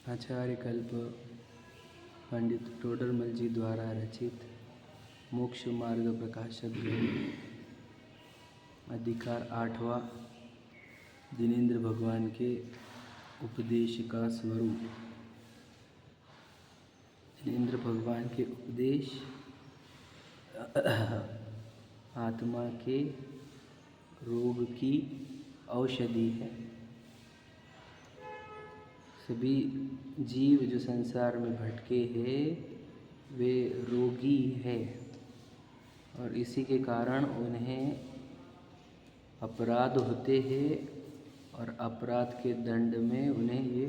आचार्य कल्प पंडित टोडरमल जी द्वारा रचित मोक्ष मार्ग प्रकाशक ग्रंथ अधिकार 8वां जिनेंद्र भगवान के उपदेश का स्वरूप। जिनेंद्र भगवान के उपदेश आत्मा के रोग की औषधि है। सभी जीव जो संसार में भटके हैं वे रोगी हैं और इसी के कारण उन्हें अपराध होते हैं और अपराध के दंड में उन्हें ये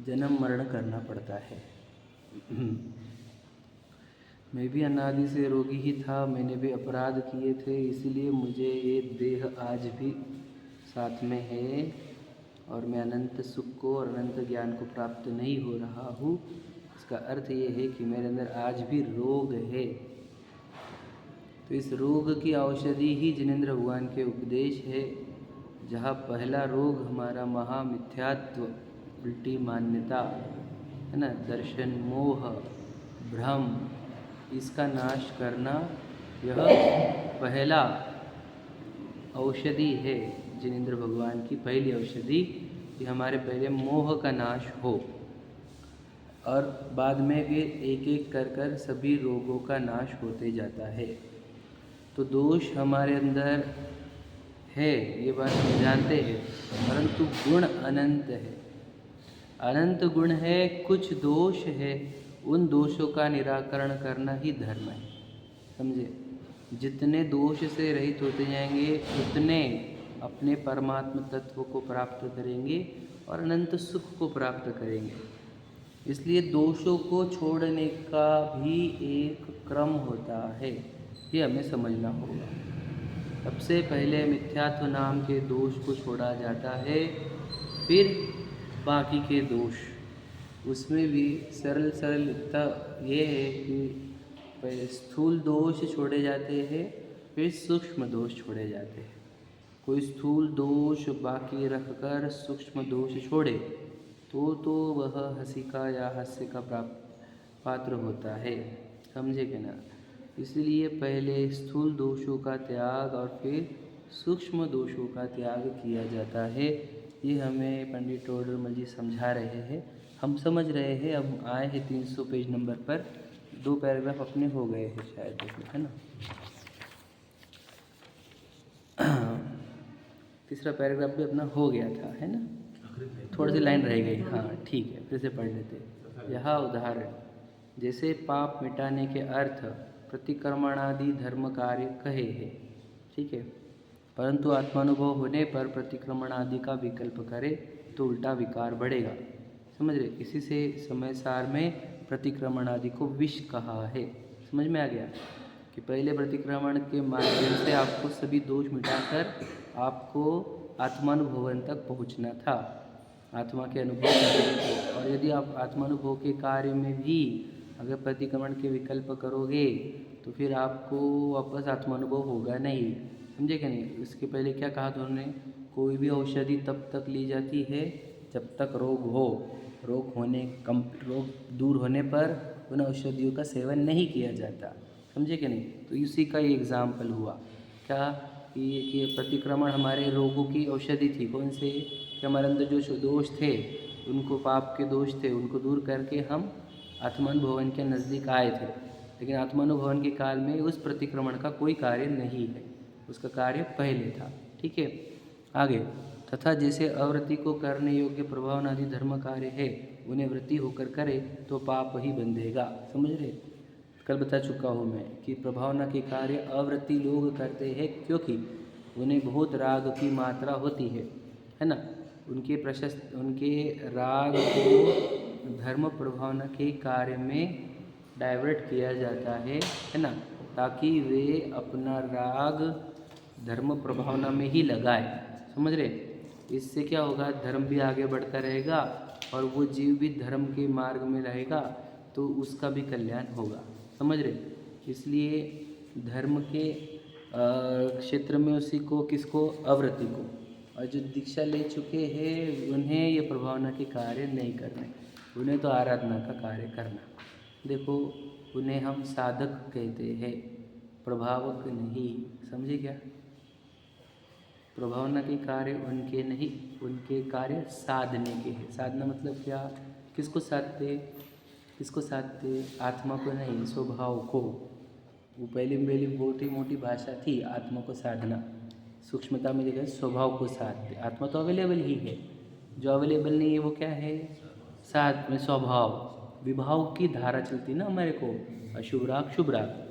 जन्म मरण करना पड़ता है। मैं भी अनादि से रोगी ही था, मैंने भी अपराध किए थे, इसीलिए मुझे ये देह आज भी साथ में है और मैं अनंत सुख को और अनंत ज्ञान को प्राप्त नहीं हो रहा हूँ। इसका अर्थ ये है कि मेरे अंदर आज भी रोग है। तो इस रोग की औषधि ही जिनेंद्र भगवान के उपदेश है। जहाँ पहला रोग हमारा महामिथ्यात्व, उल्टी मान्यता है ना, दर्शन, मोह, भ्रम, इसका नाश करना यह पहला औषधि है। जिनेंद्र भगवान की पहली औषधि कि हमारे पहले मोह का नाश हो और बाद में फिर एक एक कर सभी रोगों का नाश होते जाता है। तो दोष हमारे अंदर है, ये बात हम जानते हैं, परंतु गुण अनंत है, अनंत गुण है, कुछ दोष है, उन दोषों का निराकरण करना ही धर्म है। समझे? जितने दोष से रहित होते जाएंगे उतने अपने परमात्म तत्व को प्राप्त करेंगे और अनंत सुख को प्राप्त करेंगे। इसलिए दोषों को छोड़ने का भी एक क्रम होता है, ये हमें समझना होगा। सबसे पहले मिथ्यात्व नाम के दोष को छोड़ा जाता है, फिर बाकी के दोष। उसमें भी सरलता ये है कि स्थूल दोष छोड़े जाते हैं, फिर सूक्ष्म दोष छोड़े जाते हैं। कोई स्थूल दोष बाकी रखकर सूक्ष्म दोष छोड़े तो वह हंसी का या हास्य का पात्र होता है। समझे कि ना? इसलिए पहले स्थूल दोषों का त्याग और फिर सूक्ष्म दोषों का त्याग किया जाता है। ये हमें पंडित टोडरमल जी समझा रहे हैं, हम समझ रहे हैं। अब आए हैं 300 पेज नंबर पर, 2 पैराग्राफ अपने हो गए हैं शायद, है ना। तीसरा पैराग्राफ भी अपना हो गया था, है ना, थोड़ी सी लाइन रह गई। हाँ ठीक है, फिर से पढ़ लेते। यह उदाहरण जैसे पाप मिटाने के अर्थ प्रतिक्रमणादि धर्म कार्य कहे हैं, ठीक है, परंतु आत्मानुभव होने पर प्रतिक्रमणादि का विकल्प करे तो उल्टा विकार बढ़ेगा। समझ रहे? इसी से समय सार में प्रतिक्रमणादि को विष कहा है। समझ में आ गया कि पहले प्रतिक्रमण के माध्यम से आपको सभी दोष मिटाकर आपको आत्मानुभवन तक पहुंचना था, आत्मा के अनुभव करने। और यदि आप आत्मानुभव के कार्य में भी अगर प्रतिक्रमण के विकल्प करोगे तो फिर आपको वापस आत्मानुभव होगा नहीं। समझे कि नहीं? इसके पहले क्या कहा था उन्होंने? कोई भी औषधि तब तक ली जाती है जब तक रोग हो। रोग दूर होने पर उन औषधियों का सेवन नहीं किया जाता। समझे कि नहीं? तो इसी का ये एग्जाम्पल हुआ क्या कि प्रतिक्रमण हमारे रोगों की औषधि थी। कौन से? कि हमारे अंदर जो दोष थे, उनको, पाप के दोष थे, उनको दूर करके हम आत्मानुभवन के नज़दीक आए थे। लेकिन आत्मानुभवन के काल में उस प्रतिक्रमण का कोई कार्य नहीं है, उसका कार्य पहले था। ठीक है, आगे। तथा जैसे अवृत्ति को करने योग्य प्रभावनादि धर्म कार्य है, उन्हें वृत्ति होकर करे तो पाप ही बंधेगा। समझ रहे? कल बता चुका हूँ मैं कि प्रभावना के कार्य अवृत्ति लोग करते हैं क्योंकि उन्हें बहुत राग की मात्रा होती है ना। उनके राग को धर्म प्रभावना के कार्य में डाइवर्ट किया जाता है ना, ताकि वे अपना राग धर्म प्रभावना में ही लगाए। समझ रहे? इससे क्या होगा? धर्म भी आगे बढ़ता रहेगा और वो जीव भी धर्म के मार्ग में रहेगा, तो उसका भी कल्याण होगा। समझ रहे? इसलिए धर्म के क्षेत्र में उसी को, किसको? अवृत्ति को। और जो दीक्षा ले चुके हैं उन्हें ये प्रभावना के कार्य नहीं करने। उन्हें तो आराधना का कार्य करना। देखो, उन्हें हम साधक कहते हैं, प्रभावक नहीं। समझे क्या? प्रभावना के कार्य उनके नहीं, उनके कार्य साधने के हैं। साधना मतलब क्या? किसको साधते? किसको साधते? आत्मा को नहीं, स्वभाव को। वो पहली बहुत ही मोटी भाषा थी, आत्मा को साधना। सूक्ष्मता में देखा, स्वभाव को साधते। आत्मा तो अवेलेबल ही है, जो अवेलेबल नहीं है वो क्या है? साध में स्वभाव, विभाव की धारा चलती ना हमारे को, अशुभ राग शुभ राग।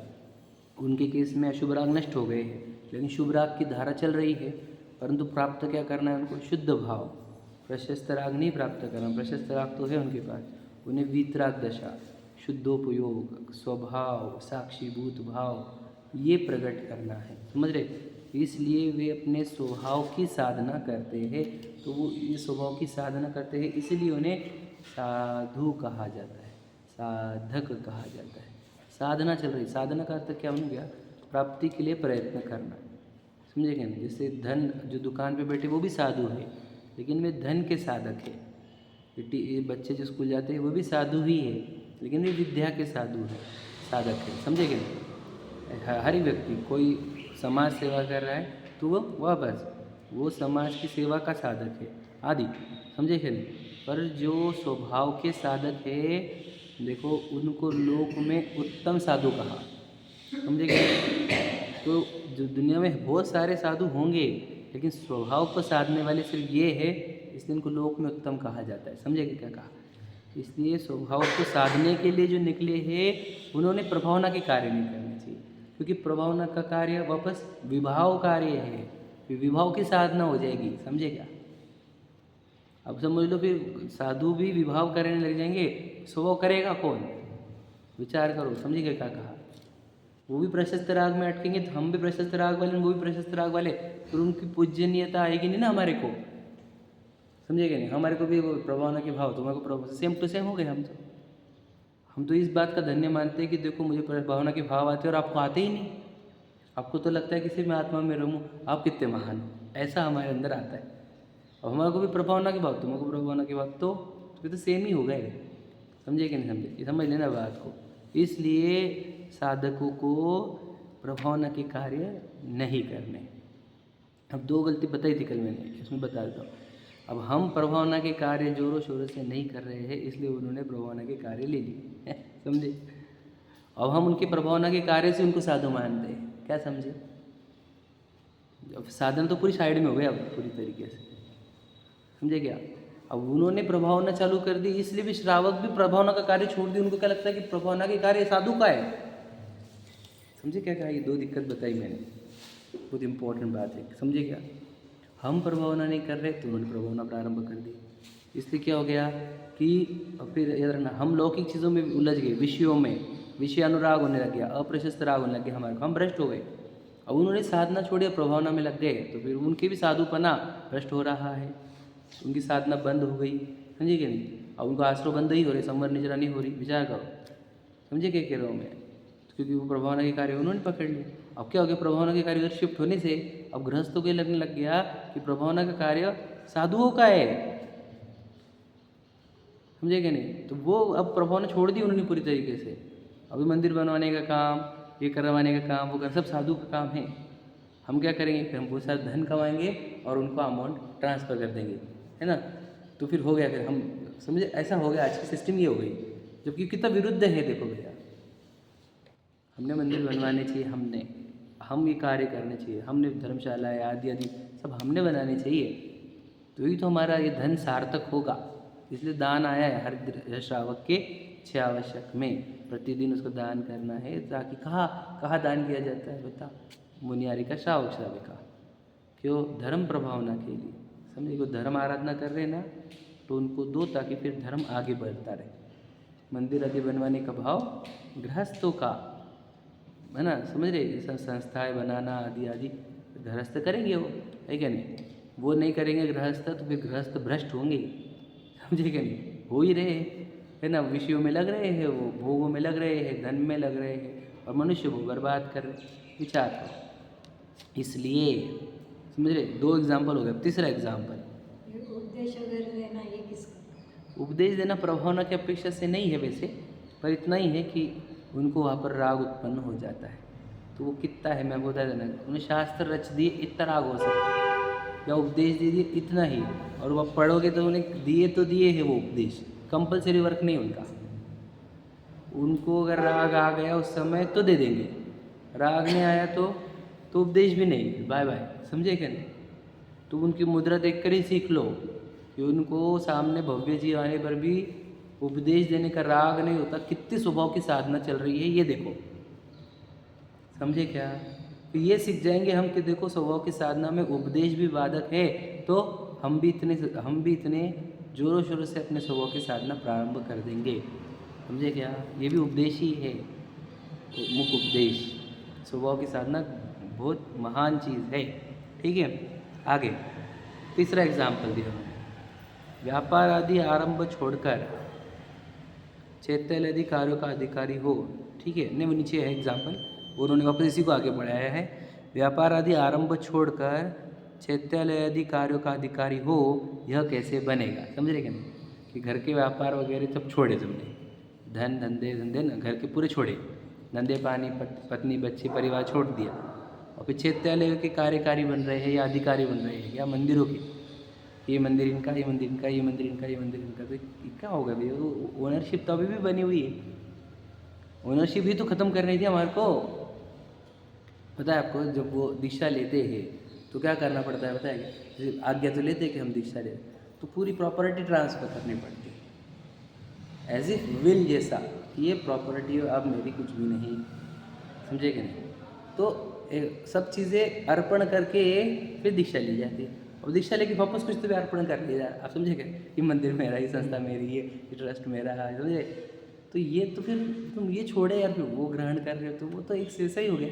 उनके केस में अशुभ राग नष्ट हो गए हैं, लेकिन शुभ राग की धारा चल रही है। परंतु प्राप्त क्या करना है उनको? शुद्ध भाव। प्रशस्त राग नहीं प्राप्त करना, प्रशस्त राग तो है उनके पास। उन्हें वीतराग दशा, शुद्धोपयोग, स्वभाव, साक्षीभूत भाव, ये प्रकट करना है। समझ रहे? इसलिए वे अपने स्वभाव की साधना करते हैं। तो वो ये स्वभाव की साधना करते हैं, इसलिए उन्हें साधु कहा जाता है, साधक कहा जाता है। साधना चल रही, साधना का अर्थ क्या हो गया? प्राप्ति के लिए प्रयत्न करना। समझे क्या? नहीं? जैसे धन, जो दुकान पे बैठे वो भी साधु है, लेकिन वे धन के साधक है। ये बच्चे जो स्कूल जाते हैं वो भी साधु ही है, लेकिन वे विद्या के साधु है, साधक है। समझे क्या? नहीं? हर व्यक्ति कोई समाज सेवा कर रहा है तो वह बस वो समाज की सेवा का साधक है आदि। समझे क्या? नहीं? पर जो स्वभाव के साधक है, देखो उनको लोक में उत्तम साधु कहा। समझे क्या? तो जो दुनिया में बहुत सारे साधु होंगे, लेकिन स्वभाव को साधने वाले सिर्फ ये है, इसलिए इनको लोक में उत्तम कहा जाता है। समझे क्या कहा? इसलिए स्वभाव को साधने के लिए जो निकले हैं, उन्होंने प्रभावना के कार्य नहीं करने चाहिए, क्योंकि प्रभावना का कार्य वापस विभाव कार्य है, विभाव की साधना हो जाएगी। समझे क्या? अब समझ लो, फिर साधु भी विभाव करने लग जाएंगे, स्वभाव करेगा कौन? विचार करो। समझे क्या कहा? वो भी प्रशस्त राग में अटकेंगे तो हम भी प्रशस्त राग वाले, वो भी प्रशस्त राग वाले, फिर उनकी पूजनीयता आएगी नहीं ना हमारे को। समझेगा नहीं? हमारे को भी वो प्रभावना के भाव, तुम्हारे को प्रभाव, सेम टू सेम हो गए। हम तो इस बात का धन्य मानते हैं कि देखो मुझे प्रभावना के भाव आते हैं और आपको आते ही नहीं। आपको तो लगता है कि सिर्फ मैं आत्मा में रहूँ, आप कितने महान, ऐसा हमारे अंदर आता है। और हमारे को भी प्रभावना के भाव, तुम्हारे को प्रभावना के भाव, तो ये तो सेम ही हो गए। समझे कि नहीं समझे? ये समझ लेना बात को। इसलिए साधकों को प्रभावना के कार्य नहीं करने। अब दो गलती बताई थी कल मैंने, इसमें बता देता हूँ। अब हम प्रभावना के कार्य जोरों शोरों से नहीं कर रहे हैं, इसलिए उन्होंने प्रभावना के कार्य ले लिए। समझे? अब हम उनके प्रभावना के कार्य से उनको साधु मानते हैं। क्या समझे? अब साधन तो पूरी साइड में हो गया, अब पूरी तरीके से। समझे क्या? अब उन्होंने प्रभावना चालू कर दी, इसलिए भी श्रावक भी प्रभावना का कार्य छोड़ दी। उनको क्या लगता है कि प्रभावना के कार्य साधु का है। समझे क्या कहा? ये दो दिक्कत बताई मैंने, बहुत इंपॉर्टेंट बात है। समझे क्या? हम प्रभावना नहीं कर रहे तो उन्होंने प्रभावना प्रारंभ कर दी। इसलिए क्या हो गया कि फिर याद रखना, हम लौकिक चीज़ों में उलझ गए, विषयों में विषय अनुराग होने लग गया, अप्रशस्त राग होने लग गया हमारे को, हम भ्रष्ट हो गए। अब उन्होंने साधना छोड़ी, प्रभावना में लग गए, तो फिर उनके भी साधुपना भ्रष्ट हो रहा है, उनकी साधना बंद हो गई। समझे क्या नहीं? अब उनको आश्रय बंद ही हो रहे, संवर निजरा नहीं हो रही। विचार करो। समझे क्या कह रहा हूँ मैं? क्योंकि वो प्रभावना के कार्य उन्होंने पकड़ लिया। अब क्या हो गया? प्रभावना के कार्य उधर शिफ्ट होने से अब गृहस्थों को लगने लग गया कि प्रभावना का कार्य साधुओं का है। समझे क्या नहीं? तो वो अब प्रभावना छोड़ दी उन्होंने पूरी तरीके से। अभी मंदिर बनवाने का काम, ये करवाने का काम, वो कर, सब साधु का काम है। हम क्या करेंगे? फिर हम बहुत सारा धन कमाएंगे और उनको अमाउंट ट्रांसफ़र कर देंगे, है ना? तो फिर हो गया, फिर हम समझे ऐसा हो गया। आज की सिस्टम ये हो गई, जबकि कितना विरुद्ध है। देखो भैया, हमने मंदिर बनवाने चाहिए, हम ये कार्य करने चाहिए, हमने धर्मशालाएँ आदि आदि सब हमने बनाने चाहिए, तो ही तो हमारा ये धन सार्थक होगा। इसलिए दान आया है हर श्रावक के 6 आवश्यक में, प्रतिदिन उसको दान करना है। ताकि कहाँ दान किया जाता है बता? मुनियारी का, श्रावक श्राविका। क्यों? धर्म प्रभावना के लिए। समझे? को धर्म आराधना कर रहे ना, तो उनको दो, ताकि फिर धर्म आगे बढ़ता रहे। मंदिर आदि बनवाने का भाव गृहस्थों का है ना? समझ रहे? संस्थाएँ बनाना आदि आदि गृहस्थ करेंगे, वो है क्या नहीं? वो नहीं करेंगे गृहस्थ, तो फिर गृहस्थ भ्रष्ट होंगे। समझे क्या नहीं? हो ही रहे है ना? विषयों में लग रहे हैं, वो भोगों में लग रहे हैं, धन में लग रहे हैं, और मनुष्य को बर्बाद कर रहे। विचार करो। इसलिए समझ रहे? 2 एग्जाम्पल हो गए, तीसरा एग्जाम्पल उपदेश अगर लेना, ये किसका? उपदेश देना प्रभावना की अपेक्षा से नहीं है वैसे, पर इतना ही है कि उनको वहाँ पर राग उत्पन्न हो जाता है। तो वो कितना है मैं बता देना, उन्हें शास्त्र रच दिए इतना राग हो सकता है, या उपदेश दे दिए इतना ही, और वह पढ़ोगे तो उन्हें दिए तो दिए है वो उपदेश, कंपलसरी वर्क नहीं उनका। उनको अगर राग आ गया उस समय तो दे देंगे, राग नहीं आया तो उपदेश भी नहीं, बाय बाय, समझे क्या नहीं। तो उनकी मुद्रा देखकर ही सीख लो कि उनको सामने भव्य जी आने पर भी उपदेश देने का राग नहीं होता। कितनी स्वभाव की साधना चल रही है ये देखो, समझे क्या। तो ये सीख जाएंगे हम कि देखो स्वभाव की साधना में उपदेश भी बाधक है, तो हम भी इतने जोरों शोरों से अपने स्वभाव की साधना प्रारंभ कर देंगे, समझे क्या। ये भी उपदेश ही है, मुख उपदेश। स्वभाव की साधना बहुत महान चीज़ है, ठीक है। आगे तीसरा एग्जाम्पल दिया उन्होंने, व्यापार आदि आरंभ छोड़कर चैतन्य आदि कार्यों का अधिकारी हो, ठीक है। नहीं वो नीचे है एग्जाम्पल, उन्होंने वापस इसी को आगे बढ़ाया है। व्यापार आदि आरंभ छोड़कर चैत्यालय आदि कार्यों का अधिकारी हो, यह कैसे बनेगा, समझ रहे क्या नहीं। कि घर के व्यापार वगैरह सब छोड़े तुमने, धन धंधे ना घर के पूरे छोड़े, धंधे पानी पत्नी बच्चे परिवार छोड़ दिया, और फिर चैत्यालय के कार्यकारी बन रहे हैं या अधिकारी बन रहे हैं, या मंदिरों के, ये मंदिर इनका, ये मंदिर इनका, ये मंदिर इनका, ये मंदिर इनका। तो क्या होगा भैया, वो ओनरशिप तो अभी भी बनी हुई है, ओनरशिप ही तो ख़त्म करनी थी हमारे को। पता है आपको, जब वो दीक्षा लेते हैं तो क्या करना पड़ता है पता है क्या, आज्ञा तो लेते हैं कि हम दीक्षा ले, तो पूरी प्रॉपर्टी ट्रांसफ़र करनी पड़ती है, एज इफ विल जैसा, ये प्रॉपर्टी अब मेरी कुछ भी नहीं, समझे कि नहीं। तो सब चीज़ें अर्पण करके फिर दीक्षा ली जाती है, और दीक्षा लेके वापस कुछ तो भी अर्पण कर लिया जाए, आप समझे क्या। ये मंदिर मेरा, ये संस्था मेरी है, ये ट्रस्ट मेरा है, समझे। तो ये तो फिर तुम ये छोड़े यार, फिर वो ग्रहण कर रहे हो, तो वो तो एक ऐसा ही हो गया।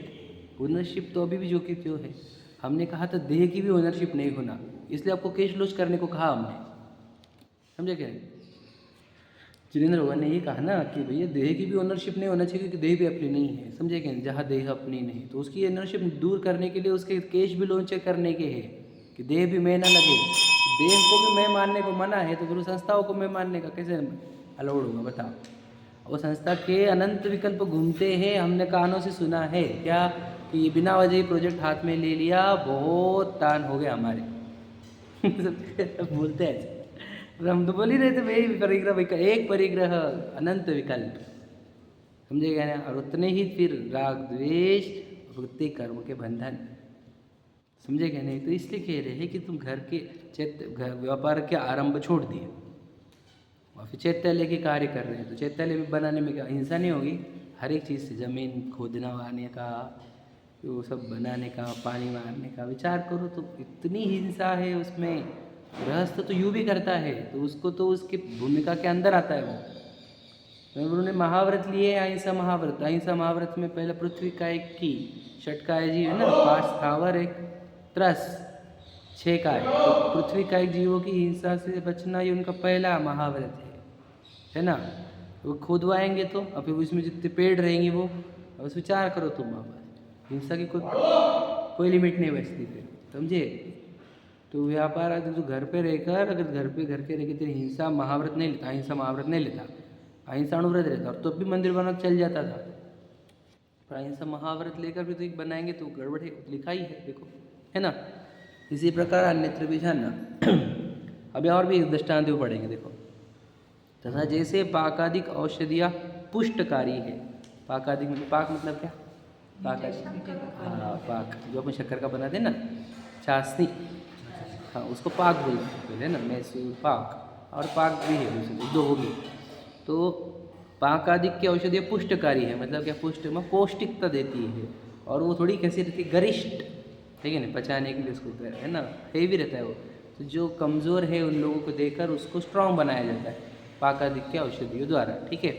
ओनरशिप तो अभी भी जो कि क्यों है, हमने कहा था देह की भी ओनरशिप नहीं होना, इसलिए आपको कैश लॉस करने को कहा हमने, समझे क्या। जितेंद्र भगवान ने ये कहा ना कि भैया देह की भी ओनरशिप नहीं होना चाहिए, क्योंकि देह भी अपनी नहीं है, समझे क्या। जहाँ देह अपनी नहीं, तो उसकी ओनरशिप दूर करने के लिए उसके केश भी लॉन्च करने के हैं कि देह भी मैं ना लगे। देह को भी मैं मानने को मना है, तो फिर उस संस्थाओं को मैं मानने का कैसे अलाउड होगा बताओ। वो संस्था के अनंत विकल्प घूमते हैं, हमने कानों से सुना है क्या कि ये बिना वजह प्रोजेक्ट हाथ में ले लिया, बहुत तान हो गया हमारे बोलते हैं ऐसे, हम तो बोल ही रहे थे भाई परिग्रह, एक परिग्रह अनंत विकल्प, समझेगा ना। और उतने ही फिर राग द्वेष वृत्ति कर्म के बंधन, समझेगा नहीं। तो इसलिए कह रहे हैं कि तुम घर के व्यापार के आरंभ छोड़ दिए और फिर चैत्यालय के कार्य कर रहे हैं, तो चैत्यालय में बनाने में क्या हिंसा नहीं होगी। हर एक चीज़ से, ज़मीन खोदना वाने का, वो सब बनाने का, पानी मारने का विचार करो तो इतनी हिंसा है उसमें। गृहस्थ तो यूँ भी करता है, तो उसको तो उसकी भूमिका के अंदर आता है वो। तो उन्होंने महाव्रत लिए, अहिंसा महाव्रत। अहिंसा महाव्रत में पहले पृथ्वी का एक की, षटकाय जीव है ना, 5 स्थावर, 1 त्रस, 6 काय, तो पृथ्वी का एक जीवों की हिंसा से बचना ये उनका पहला महाव्रत है ना। वो खुदवाएंगे तो अब फिर उसमें जितने पेड़ रहेंगे वो, बस विचार करो तुम, हिंसा की कोई लिमिट नहीं बचती फिर, समझे। तो व्यापार आदि तो घर पे रहकर, अगर घर के रह के तेरी हिंसा महाव्रत नहीं लेता, अहिंसा महाव्रत नहीं लेता, अहिंसा अनुव्रत रहता, और तो भी मंदिर बना चल जाता था। पर अहिंसा महाव्रत लेकर भी तो एक बनाएंगे तो गड़बड़ है, लिखा ही है देखो, है ना। इसी प्रकार अन्यत्र भी जानना। अभी और भी दृष्टांत पढ़ेंगे देखो। तथा जैसे पाकादिक औषधियाँ पुष्टकारी है, पाकादिक मतलब पाक मतलब क्या, पाक, हाँ पाक जो अपन शक्कर का बनाते हैं ना, चाशनी, हाँ उसको पाक बोलते हैं ना, मैसूर पाक, और पाक भी है दूसरे दो होगी। तो पाकादिक की औषधियाँ पुष्टकारी है, मतलब क्या, पुष्ट में पौष्टिकता देती है, और वो थोड़ी कैसी रहती है, गरिष्ठ, ठीक है ना, पचाने के लिए उसको है ना, हेवी रहता है वो। तो जो कमज़ोर है उन लोगों को देकर उसको स्ट्रॉन्ग बनाया जाता है पाकादिक के औषधियों द्वारा, ठीक है।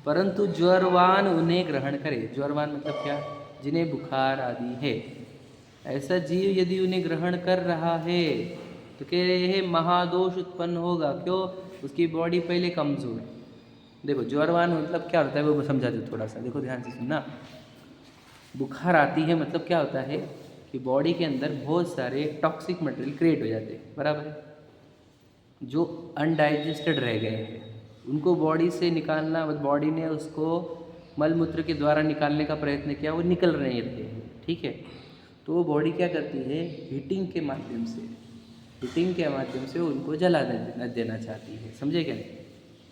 परंतु ज्वरवान उन्हें ग्रहण करे, ज्वरवान मतलब क्या, जिन्हें बुखार आदि है, ऐसा जीव यदि उन्हें ग्रहण कर रहा है तो कह रहे हैं महादोष उत्पन्न होगा। क्यों, उसकी बॉडी पहले कमज़ोर है। देखो ज्वरवान मतलब क्या होता है वो समझा दो थोड़ा सा, देखो ध्यान से सुनना। बुखार आती है मतलब क्या होता है कि बॉडी के अंदर बहुत सारे टॉक्सिक मटेरियल क्रिएट हो जाते हैं, बराबर है। जो अनडाइजेस्टेड रह गए हैं उनको बॉडी से निकालना, बॉडी ने उसको मल मूत्र के द्वारा निकालने का प्रयत्न किया, वो निकल नहीं रहे हैं, ठीक है। तो वो बॉडी क्या करती है, हीटिंग के माध्यम से उनको जला देना चाहती है, समझे क्या?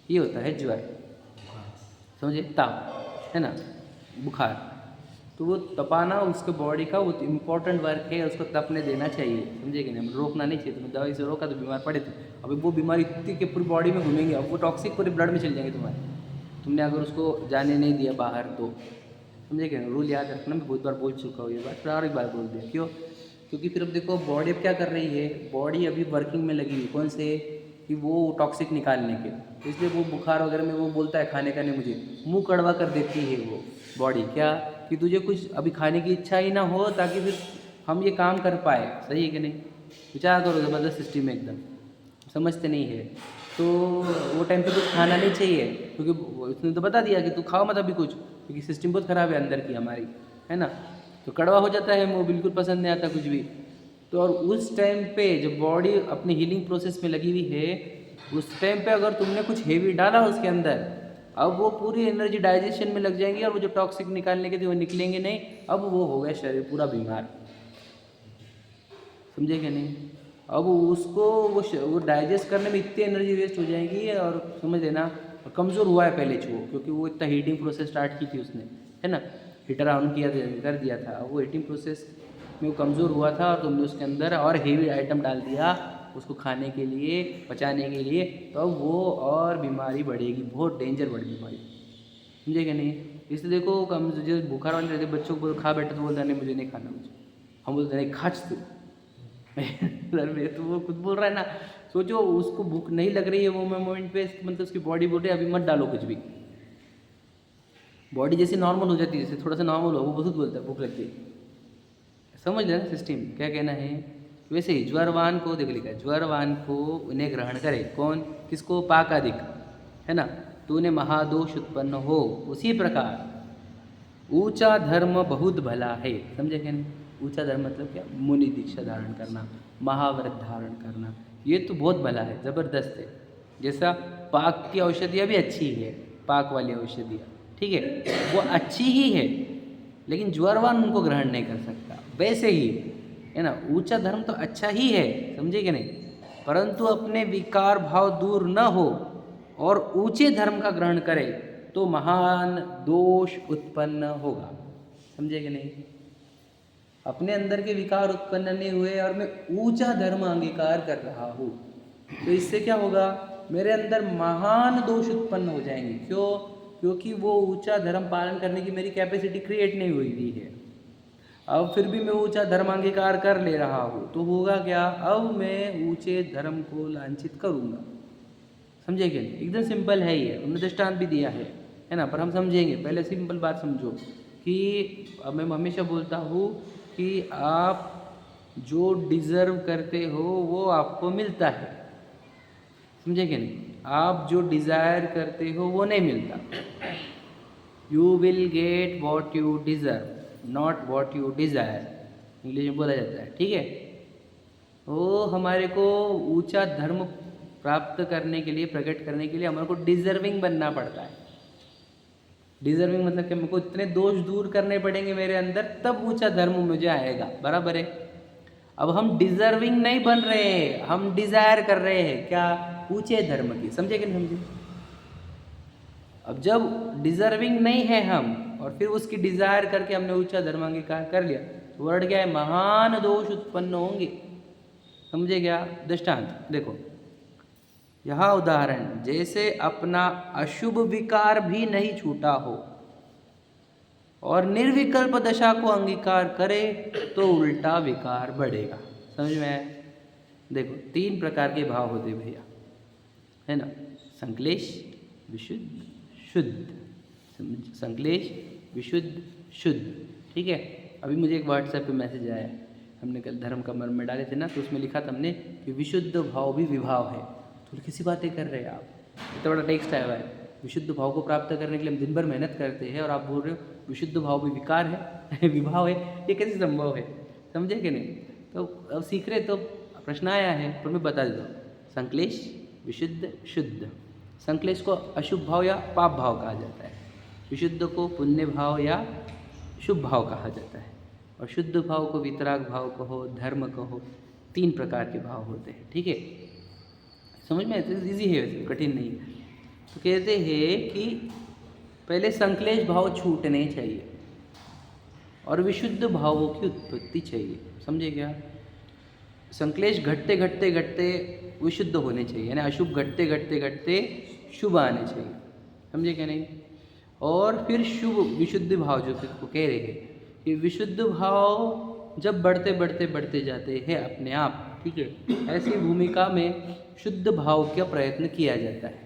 ये होता है ज्वर, समझे, ताप है ना, बुखार। तो वो तपाना उसके बॉडी का वो इम्पोर्टेंट वर्क है, उसको तपने देना चाहिए, समझे कि नहीं? रोकना नहीं चाहिए। तुम दवाई से रोका तो बीमार पड़े थे, अभी वो बीमारी इतनी के पूरी बॉडी में घूमेंगे, अब वो टॉक्सिक पूरे ब्लड में चल जाएंगे तुम्हारे, तुमने अगर उसको जाने नहीं दिया बाहर तो, समझे कि नहीं? रूल याद रखना, मैं बहुत बार बोल चुका हूँ ये बात, फिर और एक बार बोल दिया। क्यों? क्योंकि फिर अब देखो बॉडी अब क्या कर रही है, बॉडी अभी वर्किंग में लगी हुई, कौन से, कि वो टॉक्सिक निकालने के, इसलिए वो बुखार वगैरह में वो बोलता है खाने का नहीं, मुझे मुंह कड़वा कर देती है वो बॉडी, क्या कि तुझे कुछ अभी खाने की इच्छा ही ना हो, ताकि फिर हम ये काम कर पाए, सही है कि नहीं? विचार करो, ज़बरदस्त सिस्टम है एकदम, समझते नहीं है। तो वो टाइम पे कुछ खाना नहीं चाहिए, क्योंकि उसने तो बता दिया कि तू खाओ मत अभी कुछ, क्योंकि सिस्टम बहुत ख़राब है अंदर की हमारी, है ना। तो कड़वा हो जाता है, मुँह बिल्कुल पसंद नहीं आता कुछ भी। तो और उस टाइम पे जब बॉडी अपनी हीलिंग प्रोसेस में लगी हुई है, उस टाइम पे अगर तुमने कुछ हेवी डाला उसके अंदर, अब वो पूरी एनर्जी डाइजेशन में लग जाएंगी, और वो जो टॉक्सिक निकालने के थे वो निकलेंगे नहीं, अब वो हो गया शरीर पूरा बीमार, समझे क्या नहीं? अब उसको वो डाइजेस्ट करने में इतनी एनर्जी वेस्ट हो जाएगी, और समझ लेना कमज़ोर हुआ है पहले वो, क्योंकि वो इतना हीटिंग प्रोसेस स्टार्ट की थी उसने, है ना, हीटर ऑन किया कर दिया था, वो हीटिंग प्रोसेस में वो कमज़ोर हुआ था, और तुमने उसके अंदर और हेवी आइटम डाल दिया उसको खाने के लिए, पचाने के लिए, तो अब वो और बीमारी बढ़ेगी, बहुत डेंजर बड़ी बीमारी, समझे क्या नहीं? इसलिए देखो कम जो बुखार वाले रहते बच्चों को खा बैठे तो बोलता नहीं मुझे नहीं खाना, मुझे, हम बोलते नहीं खाच तू सर में, तो वो खुद बोल रहा है ना, सोचो उसको भूख नहीं लग रही है वो मोमेंट पे, मतलब उसकी बॉडी बोल रही है अभी मत डालो कुछ भी, बॉडी जैसे नॉर्मल हो जाती है, जैसे थोड़ा सा नॉर्मल हो, वो बहुत बोलता है भूख लगती है, समझ लेना सिस्टम क्या कहना है। वैसे ही ज्वरवान को देख लिखा है, ज्वरवान को उन्हें ग्रहण करे, कौन, किसको, पाकादिक, है ना, तो उन्हें महादोष उत्पन्न हो। उसी प्रकार ऊंचा धर्म बहुत भला है, समझे क्या नहीं? ऊंचा धर्म मतलब क्या, मुनि दीक्षा धारण करना, महाव्रत धारण करना, ये तो बहुत भला है, ज़बरदस्त है। जैसा पाक की औषधियाँ भी अच्छी है, पाक वाली औषधियाँ, ठीक है, वो अच्छी ही है, लेकिन ज्वरवान उनको ग्रहण नहीं कर सकता। वैसे ही है ना, ऊंचा धर्म तो अच्छा ही है, समझे कि नहीं, परंतु अपने विकार भाव दूर न हो और ऊंचे धर्म का ग्रहण करे तो महान दोष उत्पन्न होगा, समझे कि नहीं? अपने अंदर के विकार उत्पन्न नहीं हुए और मैं ऊंचा धर्म अंगीकार कर रहा हूँ, तो इससे क्या होगा, मेरे अंदर महान दोष उत्पन्न हो जाएंगे। क्यों? क्योंकि वो ऊंचा धर्म पालन करने की मेरी कैपेसिटी क्रिएट नहीं हुई हुई है। अब फिर भी मैं ऊंचा धर्म अंगीकार कर ले रहा हूँ, तो होगा क्या, अब मैं ऊंचे धर्म को लांछित करूँगा, समझे क्या? एकदम सिंपल है ये, उन्होंने दृष्टांत भी दिया है ना, पर हम समझेंगे। पहले सिंपल बात समझो कि मैं हमेशा बोलता हूँ कि आप जो डिज़र्व करते हो वो आपको मिलता है, समझे क्या नहीं? आप जो डिज़ायर करते हो वो नहीं मिलता। You will get what you deserve, not what you desire, English में बोला जाता है, ठीक है। वो हमारे को ऊंचा धर्म प्राप्त करने के लिए, प्रकट करने के लिए हमारे को डिज़र्विंग बनना पड़ता है। डिज़र्विंग मतलब कि मेरे को इतने दोष दूर करने पड़ेंगे मेरे अंदर, तब ऊंचा धर्म मुझे आएगा, बराबर है। अब हम डिज़र्विंग नहीं बन रहे हैं, हम डिज़ायर कर रहे हैं क्या, ऊंचे धर्म की, समझे कि नहीं समझे? अब जब डिज़र्विंग नहीं है हम, और फिर उसकी डिज़ायर करके हमने ऊंचा धर्म अंगीकार कर लिया, तो वर्ड क्या है, महान दोष उत्पन्न होंगे, समझे क्या? दृष्टांत देखो, यहाँ उदाहरण, जैसे अपना अशुभ विकार भी नहीं छूटा हो और निर्विकल्प दशा को अंगीकार करे तो उल्टा विकार बढ़ेगा, समझ में आया? देखो 3 प्रकार के भाव होते भैया, है ना, संक्लेश, विशुद्ध, शुद्ध, संक्लेश, विशुद्ध, शुद्ध, ठीक है। अभी मुझे एक व्हाट्सएप पे मैसेज आया, हमने कल धर्म का मर्म में डाले थे ना, तो उसमें लिखा था हमने कि विशुद्ध भाव भी विभाव है। तो कैसी बातें कर रहे हैं आप, इतना बड़ा टेक्स्ट आया हुआ है, विशुद्ध भाव को प्राप्त करने के लिए हम दिन भर मेहनत करते हैं और आप बोल रहे हो विशुद्ध भाव भी विकार है विभाव है, ये कैसे संभव है, समझे कि नहीं? तो अब सीख रहे, तो प्रश्न आया है, पर मैं बता देता हूँ। संक्लेश, विशुद्ध, शुद्ध। संक्लेश को अशुभ भाव या पाप भाव कहा जाता है, विशुद्ध को पुण्य भाव या शुभ भाव कहा जाता है, और शुद्ध भाव को वितराग भाव कहो, धर्म कहो, 3 प्रकार के भाव होते हैं। ठीक है, समझ में इजी है, वैसे कठिन नहीं है। तो कहते हैं कि पहले संक्लेश भाव छूटने चाहिए और विशुद्ध भावों की उत्पत्ति चाहिए। समझे क्या? संक्लेश घटते घटते घटते विशुद्ध होने चाहिए, यानी अशुभ घटते घटते घटते शुभ आने चाहिए। समझे क्या? नहीं। और फिर शुभ विशुद्ध भाव जो को कह रहे हैं कि विशुद्ध भाव जब बढ़ते बढ़ते बढ़ते जाते हैं अपने आप, ठीक है, ऐसी भूमिका में शुद्ध भाव का प्रयत्न किया जाता है।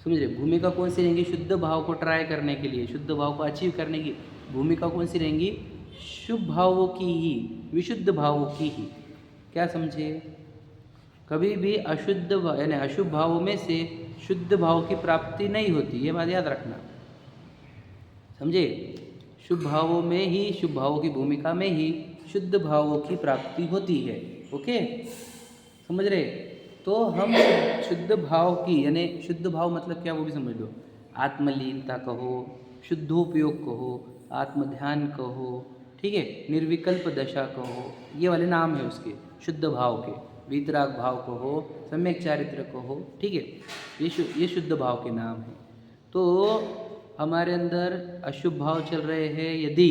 समझ रहे? भूमिका कौन सी रहेंगी? शुद्ध भाव को ट्राई करने के लिए, शुद्ध भाव को अचीव करने की भूमिका कौन सी रहेंगी? शुभ भावों की ही, विशुद्ध भावों की ही। क्या समझे? कभी भी अशुद्ध यानी अशुभ भावों में से शुद्ध भाव की प्राप्ति नहीं होती, ये बात याद रखना। समझे? शुभ भावों में ही, शुभ भावों की भूमिका में ही शुद्ध भावों की प्राप्ति होती है। ओके, समझ रहे? तो हम शुद्ध भाव की, यानी शुद्ध भाव मतलब क्या वो भी समझ लो। आत्मलीनता कहो, शुद्धोपयोग कहो, आत्मध्यान कहो, ठीक है, निर्विकल्प दशा कहो, ये वाले नाम है उसके शुद्ध भाव के। वीतराग भाव कहो, सम्यक चारित्र कहो, ठीक है, ये शुद्ध भाव के नाम है। तो हमारे अंदर अशुभ भाव चल रहे हैं यदि,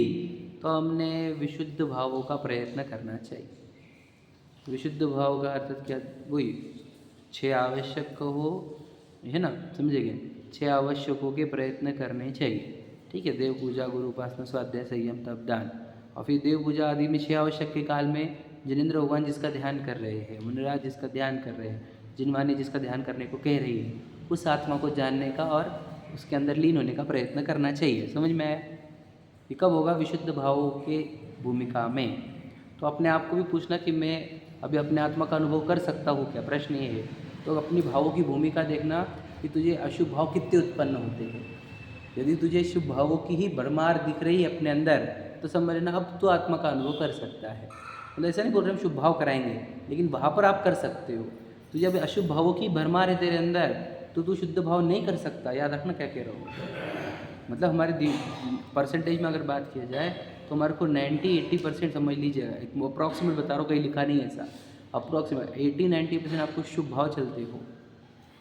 तो हमने विशुद्ध भावों का प्रयत्न करना चाहिए। विशुद्ध भाव का अर्थ क्या? वही 6 आवश्यक कहो, है ना, समझेंगे? 6 आवश्यकों के प्रयत्न करने चाहिए। ठीक है, देव पूजा, गुरु उपासना, स्वाध्याय, संयम, तप, दान। और फिर देव पूजा आदि में 6 आवश्यक के काल में जिनेंद्र भगवान जिसका ध्यान कर रहे हैं, मुनिराज जिसका ध्यान कर रहे हैं, जिनवाणी जिसका ध्यान करने को कह रही है, उस आत्मा को जानने का और उसके अंदर लीन होने का प्रयत्न करना चाहिए। समझ में आया? ये कब होगा? विशुद्ध भावों के भूमिका में। तो अपने आप को भी पूछना कि मैं अभी अपने आत्मा का अनुभव कर सकता हूँ क्या? प्रश्न ये है। तो अपनी भावों की भूमिका देखना कि तुझे अशुभ भाव कितने उत्पन्न होते हैं। यदि तुझे शुभ भावों की ही भरमार दिख रही है अपने अंदर, तो समझ लेना अब तो आत्मा का अनुभव कर सकता है। मतलब ऐसा नहीं बोल रहे हम शुभ भाव कराएंगे, लेकिन वहाँ पर आप कर सकते हो। तुझे अभी अशुभ भावों की भरमार है तेरे अंदर, तो तू शुद्ध भाव नहीं कर सकता। याद रखना क्या कह रहा हूँ। मतलब हमारे परसेंटेज में अगर बात किया जाए तो हमारे को 90-80% समझ लीजिएगा, एक अप्रॉक्सीमेट बता रहा हूँ, कहीं लिखा नहीं है ऐसा, अप्रॉक्सीमेट 80-90% आपको शुभ भाव चलते हो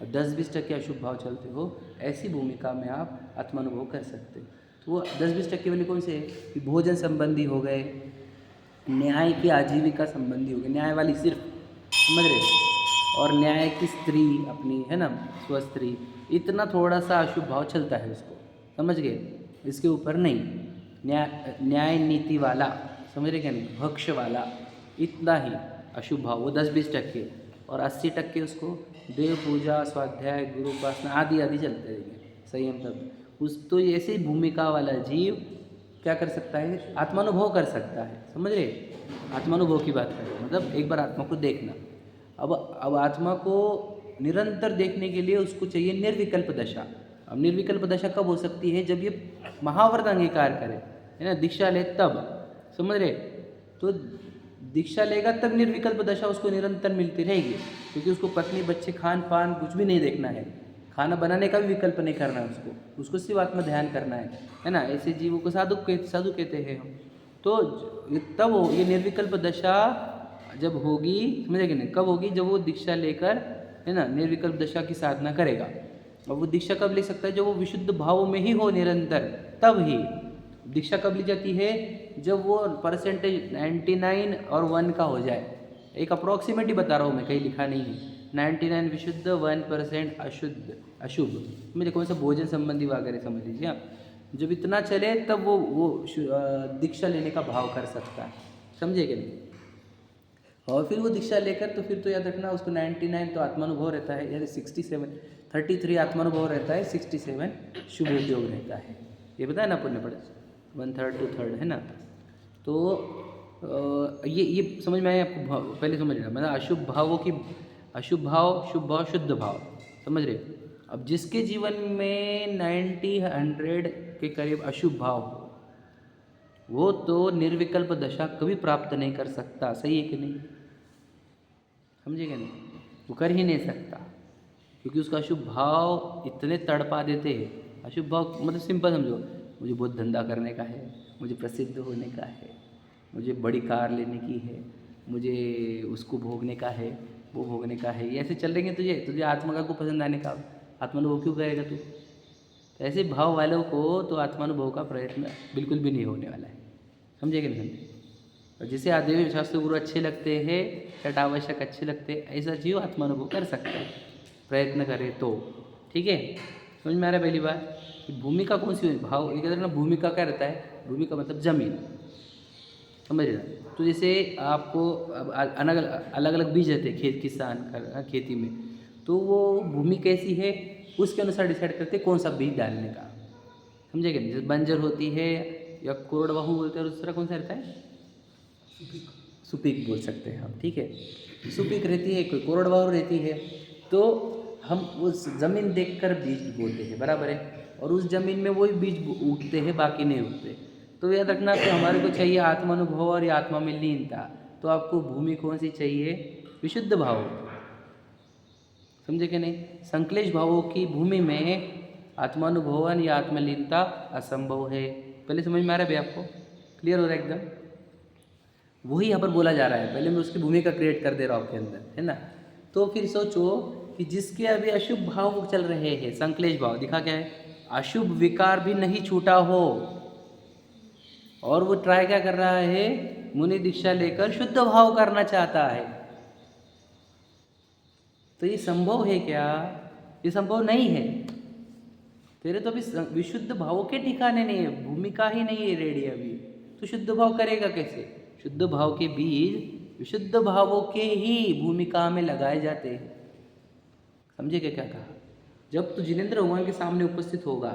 और 10-20% अशुभ भाव चलते हो। ऐसी भूमिका में आप आत्मानुभव कर सकते हो। तो वो 10-20% वाले कौन से है कि भोजन संबंधी हो गए, न्याय की आजीविका संबंधी हो गए, न्याय वाली सिर्फ, समझ रहे, और न्याय की स्त्री अपनी, है ना, स्वस्त्री, इतना थोड़ा सा अशुभ भाव चलता है उसको, समझ गए? इसके ऊपर नहीं। न्याय नीति वाला, समझ रहे क्या? नहीं, भक्ष वाला, इतना ही अशुभ भाव, वो 10-20%, और 80% उसको देव पूजा, स्वाध्याय, गुरु उपासना आदि आदि चलते रहेंगे, संयम तब। उस तो ऐसी भूमिका वाला जीव क्या कर सकता है? आत्मानुभव कर सकता है। समझ रहे? आत्मानुभव की बात कर रहे हैं, मतलब एक बार आत्मा को देखना। अब आत्मा को निरंतर देखने के लिए उसको चाहिए निर्विकल्प दशा। अब निर्विकल्प दशा कब हो सकती है? जब ये महाव्रत अंगीकार करे, है ना, दीक्षा ले तब। समझ रहे? तो दीक्षा लेगा तब निर्विकल्प दशा उसको निरंतर मिलती रहेगी, क्योंकि उसको पत्नी, बच्चे, खान पान कुछ भी नहीं देखना है, खाना बनाने का भी विकल्प नहीं करना है उसको सिर्फ आत्मा ध्यान करना है ना। ऐसे जीवों को साधु कहते हैं हम। तो तब ये निर्विकल्प दशा जब होगी, समझे कि नहीं, कब होगी? जब वो दीक्षा लेकर, है ना, निर्विकल्प दशा की साधना करेगा। और वो दीक्षा कब ले सकता है? जब वो विशुद्ध भाव में ही हो निरंतर, तब ही। दीक्षा कब ली जाती है? जब वो परसेंटेज 99 और 1 का हो जाए। एक अप्रॉक्सीमेट ही बता रहा हूँ मैं, कहीं लिखा नहीं है। 99 विशुद्ध, 1% अशुभ, मुझे कौन सा भोजन संबंधी वगैरह समझ लीजिए आप। जब इतना चले तब वो दीक्षा लेने का भाव कर सकता है। समझे कि नहीं? और फिर वो दीक्षा लेकर, तो फिर तो याद रखना उसको 99 तो आत्मानुभव रहता है, यानी 33 आत्मानुभव रहता है, 67 शुभ उपयोग रहता है। ये बताया ना पुण्य पढ़ 1/3 2/3, है ना। तो ये समझ में आया आपको? पहले समझ लेना, मतलब अशुभ भावों की, अशुभ भाव, शुभ भाव, शुद्ध भाव, समझ रहे? अब जिसके जीवन में 90-100 के करीब अशुभ भाव हो, वो तो निर्विकल्प दशा कभी प्राप्त नहीं कर सकता। सही है कि नहीं? समझेगा नहीं? वो कर ही नहीं सकता, क्योंकि उसका अशुभ भाव इतने तड़पा देते हैं। अशुभ भाव मतलब सिंपल समझो, मुझे बहुत धंधा करने का है, मुझे प्रसिद्ध होने का है, मुझे बड़ी कार लेने की है, मुझे उसको भोगने का है, वो भोगने का है, ये ऐसे चल रहे हैं। तुझे आत्मा का को पसंद आने का आत्मानुभव क्यों करेगा तू? तो ऐसे भाव वालों को तो आत्मानुभव का प्रयत्न बिल्कुल भी नहीं होने वाला है। समझे कि नहीं समझे? और जिसे आदेव शास्त्र गुरु अच्छे लगते हैं, छठ आवश्यक अच्छे लगते हैं, ऐसा जीव आत्मानुभव कर सकता है, प्रयत्न करे तो। ठीक है, समझ में आ रहा है? पहली बात कि भूमिका कौन सी भाव, ये कहते हैं ना, भूमिका क्या रहता है? भूमिका मतलब जमीन, समझ रहे? तो जैसे आपको अलग अलग बीज रहते हैं किसान खेती में, तो वो भूमि कैसी है उसके अनुसार डिसाइड करते हैं कौन सा बीज डालने का। समझे क्या? जैसे बंजर होती है या कोरडवाहू बोलते हैं, और दूसरा कौन सा रहता है? सुपीक बोल सकते हैं हम। ठीक है, सुपीक रहती है, कोई कोरडवाहू रहती है, तो हम उस ज़मीन देखकर बीज बोते हैं, बराबर है। और उस ज़मीन में वही बीज उगते हैं, बाकी नहीं उगते। तो याद रखना कि हमारे को चाहिए आत्मानुभव और या आत्मा में लीनता। तो आपको भूमि कौन सी चाहिए? विशुद्ध भाव। समझे कि नहीं? संक्लेश भावों की भूमि में आत्मानुभवन या आत्मलीनता असंभव है। पहले समझ में आ रहा है भाई आपको? क्लियर हो रहा है एकदम? वही यहाँ पर बोला जा रहा है, पहले मैं उसकी भूमिका क्रिएट कर दे रहा हूँ आपके अंदर, है ना। तो फिर सोचो कि जिसके अभी अशुभ भाव चल रहे हैं, संक्लेश भाव दिखा क्या है? अशुभ विकार भी नहीं छूटा हो, और वो ट्राई क्या कर रहा है? मुनि दीक्षा लेकर शुद्ध भाव करना चाहता है। तो ये संभव है क्या? ये संभव नहीं है। तेरे तो अभी विशुद्ध भावों के ठिकाने नहीं है, भूमिका ही नहीं है रेडी अभी, तो शुद्ध भाव करेगा कैसे? शुद्ध भाव के बीज विशुद्ध भावों के ही भूमिका में लगाए जाते हैं। समझे क्या कहा? जब तू जिनेंद्र भगवान के सामने उपस्थित होगा,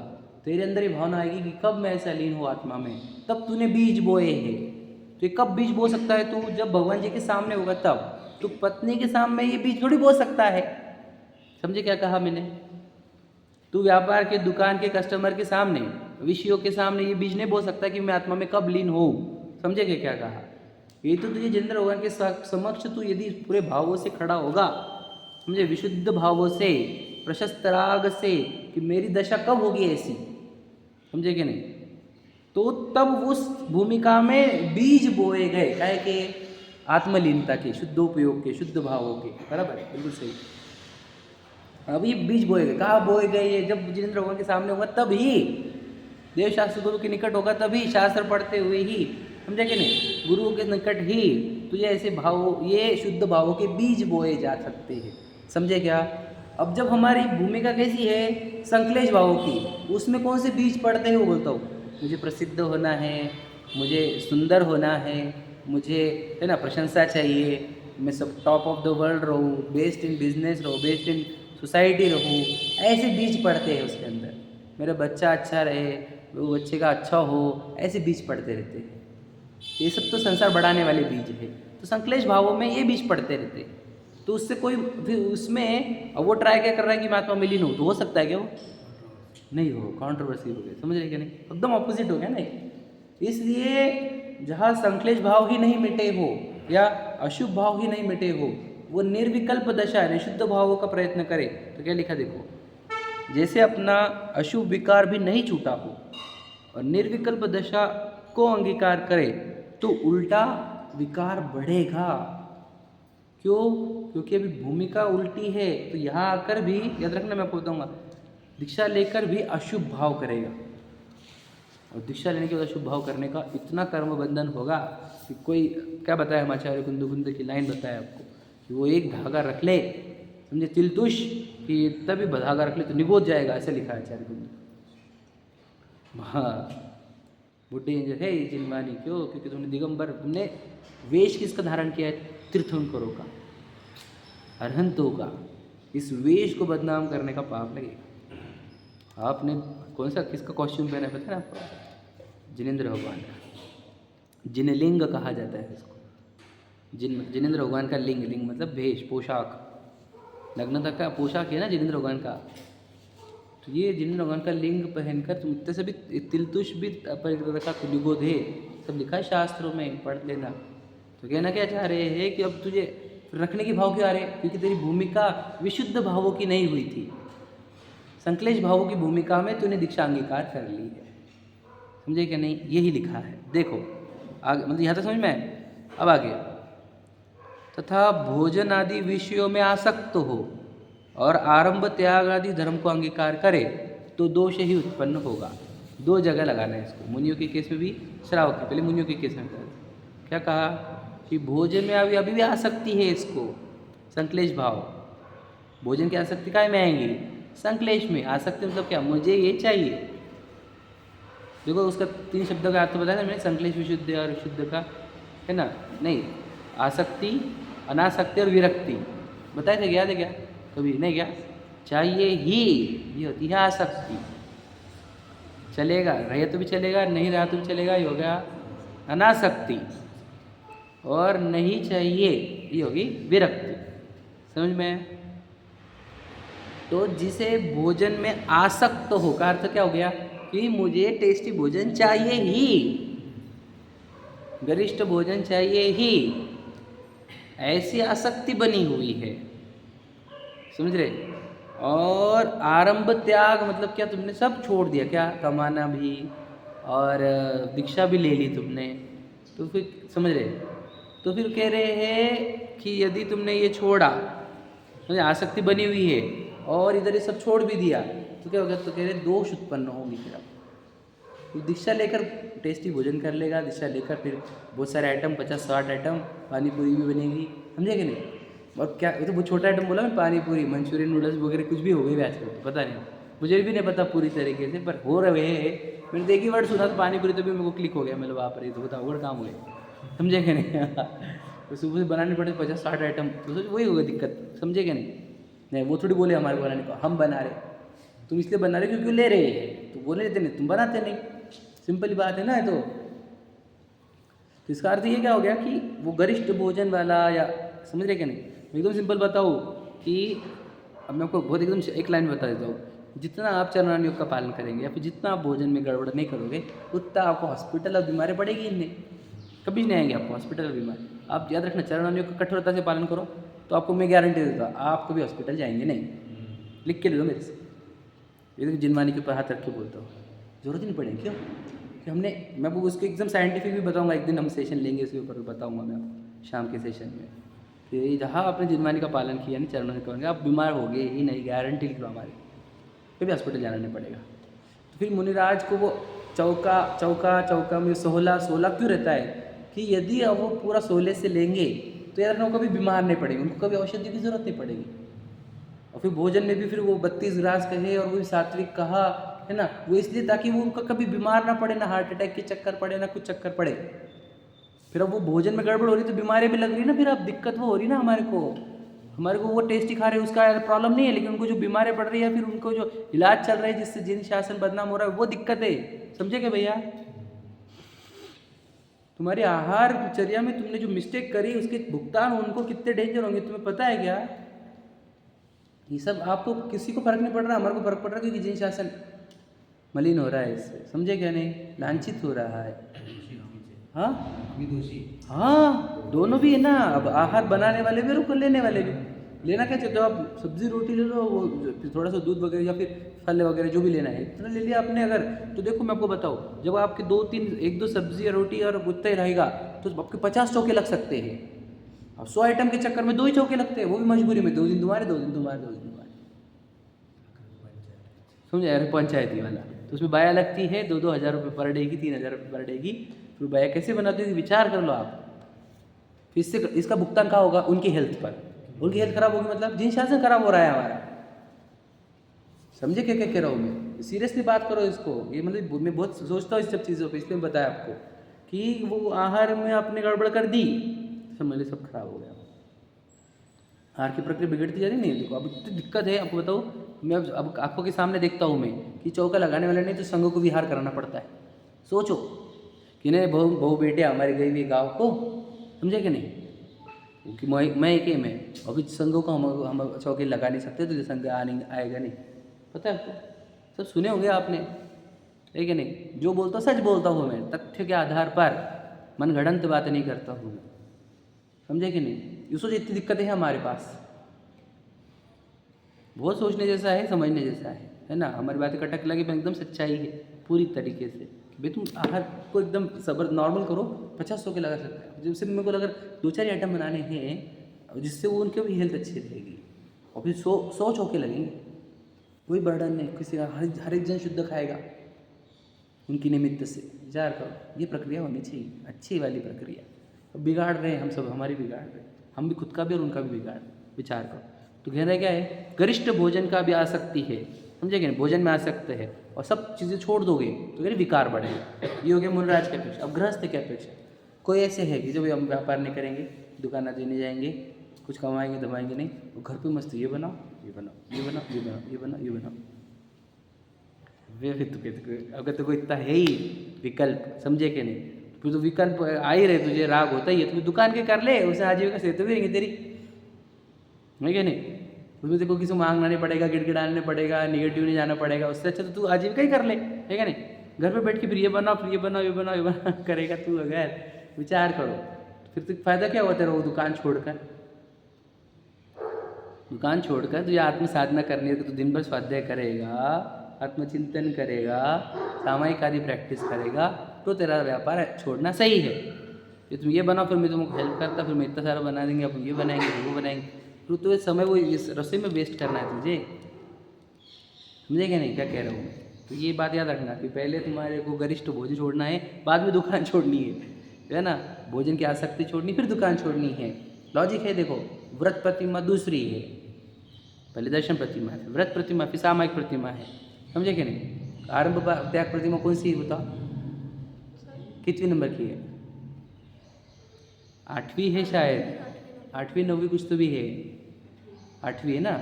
तेरे अंदर ये भावना आएगी कि कब मैं ऐसा लीन हो आत्मा में, तब तूने बीज बोए हैं। तो ये कब बीज बो सकता है तू? जब भगवान जी के सामने होगा तब। तो पत्नी के सामने ये बीज थोड़ी बो सकता है। समझे क्या कहा मैंने? तू व्यापार के दुकान के कस्टमर के सामने, विषयों के सामने ये बीज नहीं बो सकता कि मैं आत्मा में कब लीन हो। समझे क्या कहा? ये तो तुझे जिनेंद्र भगवान के समक्ष तू यदि पूरे भावों से खड़ा होगा, समझे, विशुद्ध भावों से, प्रशस्त राग से, कि मेरी दशा कब होगी ऐसी, समझे कि नहीं, तो तब उस भूमिका में बीज बोए गए, काहे के? आत्मलीनता के, शुद्ध उपयोग के, शुद्ध भावों के, बराबर, बिल्कुल सही। अभी बीज बोए गए, कहाँ बोए गए? ये जब जिनेंद्र भगवान के सामने होगा तब ही, देव शास्त्र गुरु के निकट होगा तभी, शास्त्र पढ़ते हुए ही, समझे कि नहीं, गुरुओं के निकट ही तुझे ऐसे भाव, ये शुद्ध भावों के बीज बोए जा सकते हैं। समझे क्या? अब जब हमारी भूमिका कैसी है? संक्लेश भावों की, उसमें कौन से बीज पड़ते हैं वो बोलता हूँ। मुझे प्रसिद्ध होना है, मुझे सुंदर होना है, मुझे, है ना, प्रशंसा चाहिए, मैं सब टॉप ऑफ द वर्ल्ड रहूँ, बेस्ट इन बिजनेस रहूँ, बेस्ट इन सोसाइटी रहूँ, ऐसे बीज पड़ते हैं उसके अंदर। मेरा बच्चा अच्छा रहे, वो बच्चे का अच्छा हो, ऐसे बीज पड़ते रहते हैं। ये सब तो संसार बढ़ाने वाले बीज है। तो संक्लेश भावों में ये बीज पड़ते रहते हैं। तो उससे कोई फिर उसमें, अब वो ट्राई क्या कर रहा है कि मैं आत्मा में लीन हूँ, तो हो सकता है क्या? वो नहीं हो, कॉन्ट्रोवर्सी हो गया। समझ रहे क्या? नहीं, एकदम ऑपोजिट हो गया ना। इसलिए जहाँ संक्लेश भाव ही नहीं मिटे हो या अशुभ भाव ही नहीं मिटे हो, वो निर्विकल्प दशा है, शुद्ध भावों का प्रयत्न करे। तो क्या लिखा देखो, जैसे अपना अशुभ विकार भी नहीं छूटा हो और निर्विकल्प दशा को अंगीकार करे, तो उल्टा विकार बढ़ेगा। क्यों? क्योंकि अभी भूमिका उल्टी है। तो यहाँ आकर भी याद रखना, मैं आपको बताऊंगा, दीक्षा लेकर भी अशुभ भाव करेगा, और दीक्षा लेने के बाद अशुभ भाव करने का इतना कर्म बंधन होगा कि कोई, क्या बताया हम आचार्य कुंद की लाइन बताया आपको, कि वो एक धागा रख ले, समझे, तिलतुष, कि तभी धागा रख ले तो निगोद जाएगा, ऐसे लिखा है आचार्य कुंद। हाँ, बुढ़े जो है ये जिनवानी, क्यों? क्योंकि तुमने दिगंबर, तुमने वेश किसका धारण किया है? तीर्थंकरों का, अरहंतों का। इस वेश को बदनाम करने का पाप लगेगा। आपने कौन सा, किसका कॉस्ट्यूम पहना है पता है आपको? जिनेंद्र भगवान का। जिनलिंग कहा जाता है इसको। जिनेंद्र भगवान का लिंग, लिंग मतलब भेष, पोशाक, नग्न तक का पोशाक है ना जिनेंद्र भगवान का। तो ये जिनेंद्र भगवान का लिंग पहनकर तुम इतने से भी तिलतुष भी परिग्रह का निगोध है, सब लिखा है शास्त्रों में, पढ़ लेना। तो कहना क्या चाह रहे हैं कि अब तुझे रखने के भाव क्यों आ रहे हैं? क्योंकि तेरी भूमिका विशुद्ध भावों की नहीं हुई थी, संश्लेष भावों की भूमिका में तूने दीक्षा अंगीकार कर ली है। समझे क्या नहीं? यही लिखा है, देखो आगे, मतलब यहाँ तक समझ में आए। अब आगे, तथा भोजन आदि विषयों में आसक्त हो और आरंभ त्याग आदि धर्म को अंगीकार करे तो दोष ही उत्पन्न होगा। दो जगह लगाना है इसको, मुनियों के केस में भी, श्रावक के, पहले मुनियों के केस में क्या कहा कि भोजन में अभी भी आसक्ति है इसको, संश्लेष भाव, भोजन की आसक्ति काय में आएंगी? संश्लेष में। आसक्ति मतलब क्या? मुझे ये चाहिए। देखो उसका 3 शब्दों का अर्थ बताया था मैंने, संश्लेष विशुद्ध और विशुद्ध का, है ना? नहीं, आसक्ति, अनासक्ति और विरक्ति बताए थे, याद है क्या? कभी नहीं क्या? चाहिए ही, ये होती है आसक्ति। चलेगा, रहे तो भी चलेगा, नहीं रहा तो भी चलेगा, ये हो गया अनासक्ति। और नहीं चाहिए, ये होगी विरक्ति। समझ में? तो जिसे भोजन में आसक्त हो का अर्थ क्या हो गया कि मुझे टेस्टी भोजन चाहिए ही, गरिष्ठ भोजन चाहिए ही, ऐसी आसक्ति बनी हुई है। समझ रहे? और आरंभ त्याग मतलब क्या? तुमने सब छोड़ दिया क्या? कमाना भी और दीक्षा भी ले ली तुमने, तो फिर समझ रहे? तो फिर कह रहे हैं कि यदि तुमने ये छोड़ा, मुझे आसक्ति बनी हुई है और इधर ये सब छोड़ भी दिया, तो क्या होगा? तो कह रहे दोष उत्पन्न होंगी। फिर अब दीक्षा लेकर टेस्टी भोजन कर लेगा, दीक्षा लेकर फिर बहुत सारे आइटम, 50-60 आइटम, पानी पूरी भी बनेगी, समझे कि नहीं? और क्या, ये तो बहुत छोटा आइटम बोला मैं, पानी पूरी, मंचूरियन, नूडल्स वगैरह कुछ भी हो गए आजकल, पता नहीं, मुझे भी नहीं पता पूरी तरीके से, पर हो रहे हैं। मैंने एक ही वर्ड सुना था पानी पूरी, तो भी मेरे को क्लिक हो गया, मतलब आप रही तो बताओ और काम हुए, समझे कि नहीं? तो सुबह से बनाने पड़े 50-60 आइटम, तो वही होगा दिक्कत, समझे कि नहीं? नहीं, वो थोड़ी बोले हमारे बनाने को, हम बना रहे, तुम इसलिए बना रहे क्योंकि ले रहे हैं, तो बोले देते नहीं, तुम बनाते नहीं, सिंपल ही बात है ना। तो इसका अर्थ ये क्या हो गया कि वो गरिष्ठ भोजन वाला, या समझ रहे क्या नहीं? एकदम सिंपल बताऊँ कि अब मैं आपको बहुत एकदम एक लाइन बता देता हूँ, जितना आप चरणान योग का पालन करेंगे या फिर जितना आप भोजन में गड़बड़ नहीं करोगे, उतना आपको हॉस्पिटल और बीमारी पड़ेगी ही नहीं, कभी नहीं आएंगे आपको हॉस्पिटल और बीमारी। आप याद रखना, चरणान योग का कठोरता से पालन करो तो आपको मैं गारंटी देता हूँ आप कभी हॉस्पिटल जाएंगे नहीं। लिख के ले लो मेरे से, ये तो जिनवानी के ऊपर हाथ रख के बोलता हूँ, जरूरत ही नहीं पड़ेगी। क्यों? कि हमने, मैं वो उसको एकदम साइंटिफिक भी बताऊँगा, एक दिन हम सेशन लेंगे उसके ऊपर, बताऊँगा मैं आपको शाम के सेशन में कि जहाँ आपने जिनवानी का पालन किया नहीं, चरणों का, आप बीमार हो गए ही नहीं, गारंटी लिख लो हमारे, कभी हॉस्पिटल जाना नहीं पड़ेगा। तो फिर मुनिराज को वो चौका में 16 क्यों रहता है कि यदि अब वो पूरा 16 से लेंगे तो यार उनको कभी बीमार नहीं पड़ेंगे, उनको कभी औषधि की जरूरत नहीं पड़ेगी। और फिर भोजन में भी फिर वो 32 ग्रास कहे और वो सात्विक कहा, है ना, वो इसलिए ताकि वो उनका कभी बीमार ना पड़े, ना हार्ट अटैक के चक्कर पड़े, ना कुछ चक्कर पड़े। फिर अब वो भोजन में गड़बड़ हो रही तो बीमारी भी लग रही ना, फिर अब दिक्कत वो हो रही ना हमारे को वो टेस्टी खा रहे हैं उसका प्रॉब्लम नहीं है, लेकिन उनको जो बीमारी पड़ रही है, फिर उनको जो इलाज चल रहा है जिससे जिन शासन बदनाम हो रहा है, वो दिक्कत है। समझे क्या भैया? तुम्हारी आहार चर्या में तुमने जो मिस्टेक करी उसके भुगतान उनको कितने डेंजर होंगे तुम्हें पता है क्या? ये सब आपको किसी को फर्क नहीं पड़ रहा, हमारे को फर्क पड़ रहा है, क्योंकि जिन शासन मलिन हो रहा है इससे, समझे क्या नहीं? लांछित हो रहा है। हाँ हाँ, दोनों भी है ना। अब आहार बनाने वाले भी और ऊपर लेने वाले भी। लेना क्या चाहते हो आप? सब्जी रोटी ले लो, वो फिर थोड़ा सा दूध वगैरह या फिर फल वगैरह जो भी लेना है इतना ले लिया आपने। अगर तो देखो मैं आपको बताऊँ, जब आपके 1-2 सब्जी या रोटी और उतना ही रहेगा तो आपके 50 चौके लग सकते हैं। अब 100 आइटम के चक्कर में 2 ही चौके लगते हैं, वो भी मजबूरी में, 2 दिन तुम्हारे 2 दिन तुम्हारे 2 दिन तुम्हारे, समझे? अरे पंचायती वाला तो उसमें बाया लगती है 2-2 हज़ार रुपये पर डे की, 3,000 रुपये पर डे की। फिर बाया कैसे बनाते हो विचार कर लो आप। फिर इससे इसका भुगतान कहाँ होगा? उनकी हेल्थ पर। उनकी हेल्थ खराब होगी मतलब जिन शासन खराब हो रहा है हमारा। समझे क्या क्या कह रहा हूँ मैं? सीरियसली बात करो इसको। ये मतलब मैं बहुत सोचता हूँ इस सब चीज़ों पे, इसलिए बताया आपको कि वो आहार में आपने गड़बड़ कर दी, समझ लीजिए सब खराब हो गया। आहार की प्रक्रिया बिगड़ती जा रही नहीं। देखो अब इतनी दिक्कत है, आपको बताओ, मैं अब आंखों के सामने देखता हूँ मैं कि चौका लगाने वाले नहीं तो संघों को विहार कराना पड़ता है। सोचो कि नहीं, बहू बेटे हमारे गई हुई गाँव को, समझे कि नहीं, कि मैं एक ही में अभी संघों को हम चौके लगा नहीं सकते, तो संघ आएगा नहीं। पता है आपको? सब सुने होंगे आपने, है कि नहीं? जो बोलता सच बोलता हूँ मैं, तथ्य के आधार पर, मन गढ़ंत बात नहीं करता हूँ मैं, समझे कि नहीं? ये सोच इतनी दिक्कतें हैं हमारे पास, बहुत सोचने जैसा है, समझने जैसा है ना। हमारी बातें कटक लगे पर एकदम सच्चाई है पूरी तरीके से। भाई तुम आहार को एकदम सबर नॉर्मल करो, 50-100 के लगा सकते हैं। जैसे मेरे को अगर 2-4 आइटम बनाने हैं जिससे वो उनकी भी हेल्थ अच्छी रहेगी, और फिर 100 चौके लगेंगे, कोई बर्डन नहीं, किसी हर एक जन शुद्ध खाएगा उनकी निमित्त से। विचार करो, ये प्रक्रिया होनी चाहिए, अच्छी वाली प्रक्रिया। अब बिगाड़ रहे हैं हम सब, हमारी बिगाड़ रहे हैं हम भी, खुद का भी और उनका भी बिगाड़ रहे हैं। विचार करो। तो कह रहा क्या है, गरिष्ठ भोजन का भी आसक्ति है, समझेंगे, भोजन में आसक्त है और सब चीज़ें छोड़ दोगे तो कह रहे विकार बढ़ेगा। ये हो गया मूलराज की अपेक्षा। अब गृहस्थ की अपेक्षा, कोई ऐसे है कि जब हम व्यापार नहीं करेंगे, दुकान देने जाएंगे, कुछ कमाएंगे दबाएंगे नहीं, और घर पे मस्त ये बनाओ ये बनाओ ये बनाओ ये बनाओ ये बनाओ ये बनाओ, वे फिर तो कहते अगर तो कोई इतना है ही विकल्प, समझे कि नहीं, फिर तो विकल्प आ ही रहे, तुझे राग होता ही है, तो दुकान के कर ले, उसे आजीविका से तो भी रहेंगे तेरी, है कि नहीं। उसमें देखो किसी को मांगना नहीं पड़ेगा, गिड़गिड़ाने पड़ेगा, निगेटिव नहीं जाना पड़ेगा, उससे अच्छा तो तू आजीविका ही कर ले, है क्या नहीं। घर पे बैठ के फिर ये बनाओ फिर ये बनाओ ये बनाओ ये बनाओ करेगा तू, अगर विचार करो फिर तो फायदा क्या हुआ तेरा वो दुकान छोड़कर। दुकान छोड़कर तुझे आत्म साधना करनी है तो तू दिन भर स्वाध्याय करेगा, आत्मचिंतन करेगा, सामायिक आदि प्रैक्टिस करेगा, तो तेरा व्यापार छोड़ना सही है। ये तुम ये बनाओ फिर मैं तुमको हेल्प करता, फिर मैं इतना सारा बना देंगे, अपन ये बनाएंगे फिर वो बनाएंगे, फिर तो समय वो इस रसोई में वेस्ट करना है तुझे, समझे क्या नहीं क्या कह रहा हूँ मैं। तो ये बात याद रखना कि पहले तुम्हारे को गरिष्ठ भोजन छोड़ना है, बाद में दुकान छोड़नी है ना। भोजन की आसक्ति छोड़नी, फिर दुकान छोड़नी है। लॉजिक है, देखो व्रत प्रतिमा दूसरी है, पहले दर्शन प्रतिमा है, व्रत प्रतिमा, फिर सामायिक प्रतिमा है, समझे क्या नहीं। आरंभ त्याग प्रतिमा कौन सी है बताओ, कितने नंबर की है? 8वीं है शायद, 8वीं 9वीं कुछ तो भी है, 8वीं है ना।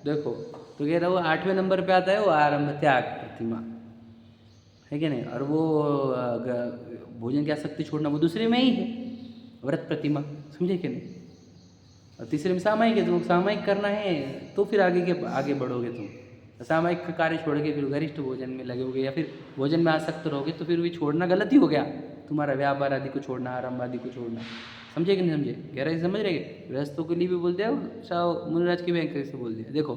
देखो तो कह रहा वो 8वें नंबर पे आता है वो आरंभ त्याग प्रतिमा, है क्या नहीं। और वो भोजन की आसक्ति छोड़ना वो दूसरे में ही है, व्रत प्रतिमा, समझे क्या नहीं। और तीसरे में सामायिक है, तो सामायिक करना है तो फिर आगे बढ़ोगे तुम। सामायिक कार्य छोड़ के फिर गरिष्ठ भोजन में लगोगे या फिर भोजन में आसक्त रहोगे, तो फिर भी छोड़ना गलत ही हो गया तुम्हारा, व्यापार आदि को छोड़ना, आरंभ आदि को छोड़ना, समझे कि नहीं समझे। गहराई समझ रहे, गृहस्थों के लिए भी बोल दिया, मुनिराज की बैंक से बोल दिया। देखो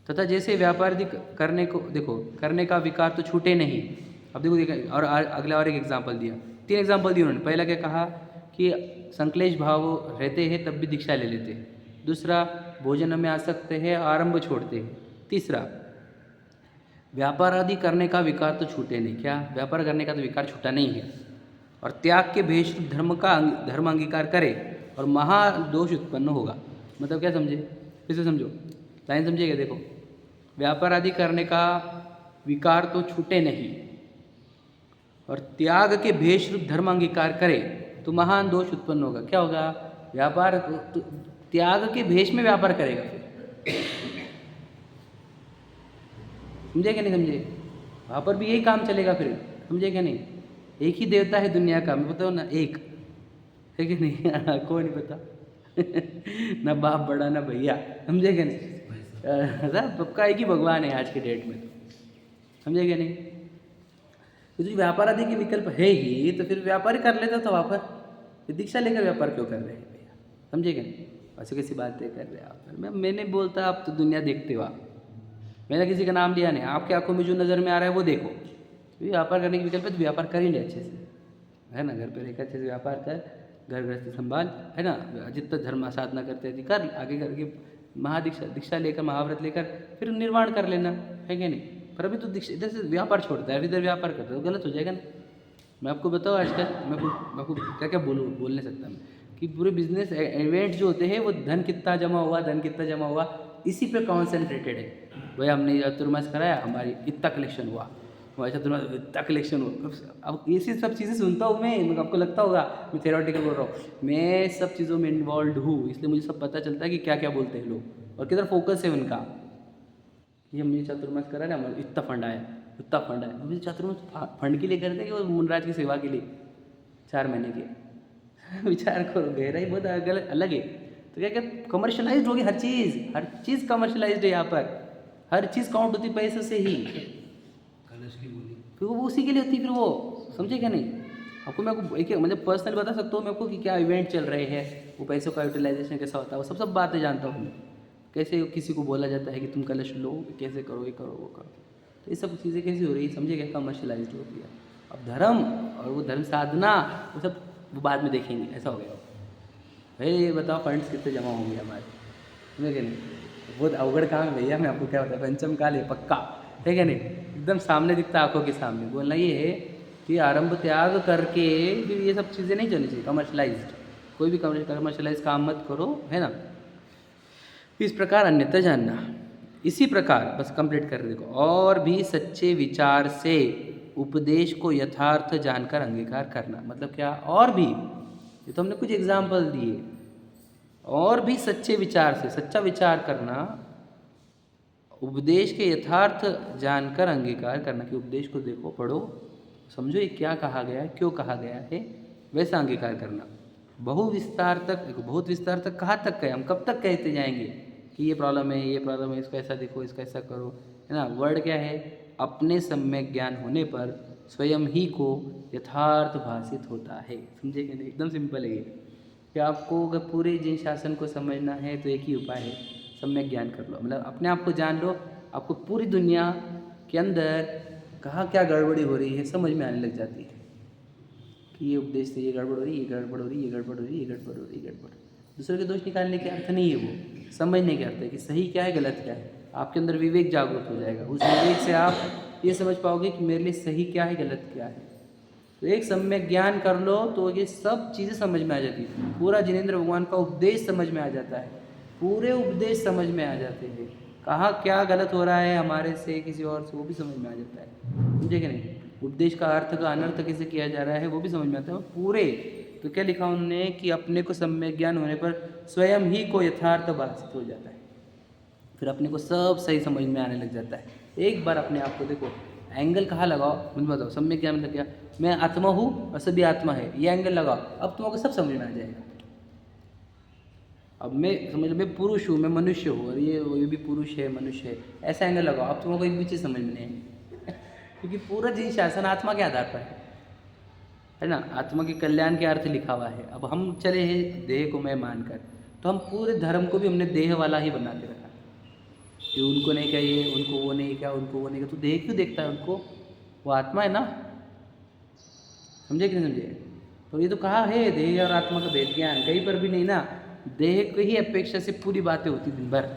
तथा जैसे व्यापार करने को, देखो करने का विकार तो छूटे नहीं। अब देखो और अगला और एक एग्जाम्पल दिया, 3 एग्जाम्पल दिए उन्होंने। पहला क्या कहा कि संक्लेश भाव रहते हैं तब भी दीक्षा ले लेते हैं। दूसरा, भोजन में आसक्त है, आरंभ छोड़ते हैं। तीसरा, व्यापार आदि करने का विकार तो छूटे नहीं। क्या व्यापार करने का तो विकार छूटा नहीं है। और त्याग के भेष धर्म अंगीकार करे और महादोष उत्पन्न होगा। मतलब क्या समझे, फिर से समझो, लाइन समझिएगा। देखो व्यापार आदि करने का विकार तो छूटे नहीं और त्याग के भेष रूप धर्म अंगीकार करे तो महान दोष उत्पन्न होगा। क्या होगा, व्यापार तो त्याग के भेष में व्यापार करेगा फिर, समझे क्या नहीं समझे। वहाँ पर भी यही काम चलेगा फिर, समझे क्या नहीं। एक ही देवता है दुनिया का, मैं बताऊँ ना, एक है कि नहीं कोई नहीं पता ना बाप बड़ा ना भैया, समझे क्या नहीं। सबका एक ही भगवान है आज के डेट में, समझे क्या नहीं। तो जो व्यापार आदि के विकल्प है ही, तो फिर व्यापार कर लेता था वहाँ पर, दीक्षा लेकर व्यापार क्यों कर रहे हैं भैया, समझे क्या नहीं। ऐसे कैसी बातें कर रहे हैं आप। मैं नहीं बोलता, आप तो दुनिया देखते हो। आप, मैंने किसी का नाम लिया नहीं, आपकी आंखों में जो नज़र में आ रहा है वो देखो। व्यापार करने के विकल्प है तो व्यापार कर ही ले अच्छे से, है ना। घर पे रहकर अच्छे से व्यापार कर, घर गृहस्थी संभाल, है ना। जितना धर्म साधना करते थे कर, आगे करके दीक्षा लेकर, महाव्रत लेकर फिर निर्वाण कर लेना, है क्या नहीं। पर अभी तो दीक्षा इधर से व्यापार छोड़ता है, इधर व्यापार करता है, तो गलत हो जाएगा ना। मैं आपको बताऊँ आजकल, मैं आपको क्या क्या बोल नहीं सकता मैं, कि पूरे बिजनेस इवेंट जो होते हैं वो धन कितना जमा हुआ इसी पे कॉन्सेंट्रेटेड है। भाई हमने चतुर्मास कराया, हमारी इतना कलेक्शन हुआ, हमारे चतुर्मास इतना कलेक्शन हुआ। अब ये सब चीज़ें सुनता हूँ मैं, आपको लगता होगा मैं थ्योरेटिकल बोल रहा हूँ। मैं सब चीज़ों में इन्वॉल्व हूँ, इसलिए मुझे सब पता चलता है कि क्या क्या बोलते हैं लोग और किधर फोकस है उनका। कि हमने चतुर्मास करा ना, हमारा इतना फंड आया, मुझे चतुर्मास फंड के लिए करते हैं कि वो मुनराज की सेवा के लिए 4 महीने के विचार करो, गहराई बहुत अलग है। तो क्या क्या कमर्शलाइज्ड होगी हर चीज़ कमर्शलाइज्ड है यहाँ पर, हर चीज़ काउंट होती पैसे से ही, फिर वो उसी के लिए होती, फिर वो समझे क्या नहीं। आपको मैं एक मतलब पर्सनल बता सकता हूँ मैं आपको कि क्या इवेंट चल रहे हैं, वो पैसों का यूटिलाइजेशन कैसा होता है, वो सब बातें जानता हूँ मैं। कैसे किसी को बोला जाता है कि तुम कलश लो, कैसे करो, ये करो, वो करो। तो ये सब चीज़ें कैसी हो रही है, समझे क्या, कमर्शलाइज हो गया। अब धर्म और वो धर्म साधना वो सब वो बाद में देखेंगे, ऐसा हो गया। भाई ये बताओ फंड्स कितने जमा होंगे हमारे, समझे क्या नहीं। बहुत अवगढ़ काम है भैया, मैं आपको क्या बताया, पंचम काल है पक्का, ठीक है नहीं, एकदम सामने दिखता आंखों के सामने। बोलना ये है कि आरंभ त्याग करके भी ये सब चीज़ें नहीं चलनी चाहिए, कमर्शलाइज्ड। कोई भी कमर्शलाइज काम मत करो, है ना। इस प्रकार अन्यथा जानना। इसी प्रकार बस कंप्लीट कर देखो, और भी सच्चे विचार से उपदेश को यथार्थ जानकर अंगीकार करना। मतलब क्या, और भी, ये तो हमने कुछ एग्जाम्पल दिए। और भी सच्चे विचार से, सच्चा विचार करना, उपदेश के यथार्थ जानकर अंगीकार करना, कि उपदेश को देखो, पढ़ो, समझो ये क्या कहा गया है, क्यों कहा गया है, वैसा अंगीकार करना। बहु विस्तार तक, बहुत विस्तार तक कहाँ तक कहें हम, कब तक कहते जाएंगे कि ये प्रॉब्लम है, ये प्रॉब्लम है, इसको ऐसा देखो, इसका ऐसा करो, है ना। वर्ड क्या है, अपने सम्यक ज्ञान होने पर स्वयं ही को यथार्थ भाषित होता है। समझे कि नहीं, एकदम सिंपल है ये, कि आपको अगर पूरे जिन शासन को समझना है तो एक ही उपाय है, सम्यक ज्ञान कर लो। मतलब अपने आप को जान लो, आपको पूरी दुनिया के अंदर कहाँ क्या गड़बड़ी हो रही है समझ में आने लग जाती है, कि ये उपदेश से ये गड़बड़ हो रही है, ये गड़बड़ हो रही है, ये गड़बड़ हो रही है, ये गड़बड़ हो रही है, गड़बड़। दूसरे के दोष निकालने के अर्थ नहीं है, वो समझने के अर्थ है कि सही क्या है, गलत क्या है। आपके अंदर विवेक जागरूक हो जाएगा, उस विवेक से आप ये समझ पाओगे कि मेरे लिए सही क्या है, गलत क्या है। तो एक सम्यक ज्ञान कर लो तो ये सब चीज़ें समझ में आ जाती है। पूरा जिनेंद्र भगवान का उपदेश समझ में आ जाता है, पूरे उपदेश समझ में आ जाते हैं। कहाँ क्या गलत हो रहा है हमारे से, किसी और से, वो भी समझ में आ जाता है। समझे कि नहीं। उपदेश का अर्थ का अनर्थ कैसे किया जा रहा है वो भी समझ में आता है पूरे। तो क्या लिखा उन्होंने कि अपने को सम्यक ज्ञान होने पर स्वयं ही को यथार्थ भाषित हो जाता है, फिर अपने को सब सही समझ में आने लग जाता है। एक बार अपने आप को देखो, एंगल कहाँ लगाओ, मुझे बताओ। सम्यक ज्ञान मतलब क्या, मैं आत्मा हूँ और सभी आत्मा है, ये एंगल लगाओ, अब तुमको सब समझ में आ जाएगा। अब मैं समझ, मैं पुरुष हूँ, मैं मनुष्य हूँ, और ये भी पुरुष है, मनुष्य है, ऐसा एंगल लगाओ, अब तुमको एक भी चीज़ समझ में नहीं है क्योंकि पूरा जीवन शासन आत्मा के आधार पर है ना, आत्मा के कल्याण के अर्थ लिखा हुआ है। अब हम चले हैं देह को मैं मानकर, तो हम पूरे धर्म को भी हमने देह वाला ही बना के रखा कि उनको नहीं चाहिए, उनको वो नहीं क्या, उनको वो नहीं क्या। तो देह क्यों देखता है उनको, वो आत्मा है ना। समझे कि नहीं समझे। तो ये तो कहा है देह और आत्मा का भेद ज्ञान, कहीं पर भी नहीं ना। देह की ही अपेक्षा से पूरी बातें होती दिन भर,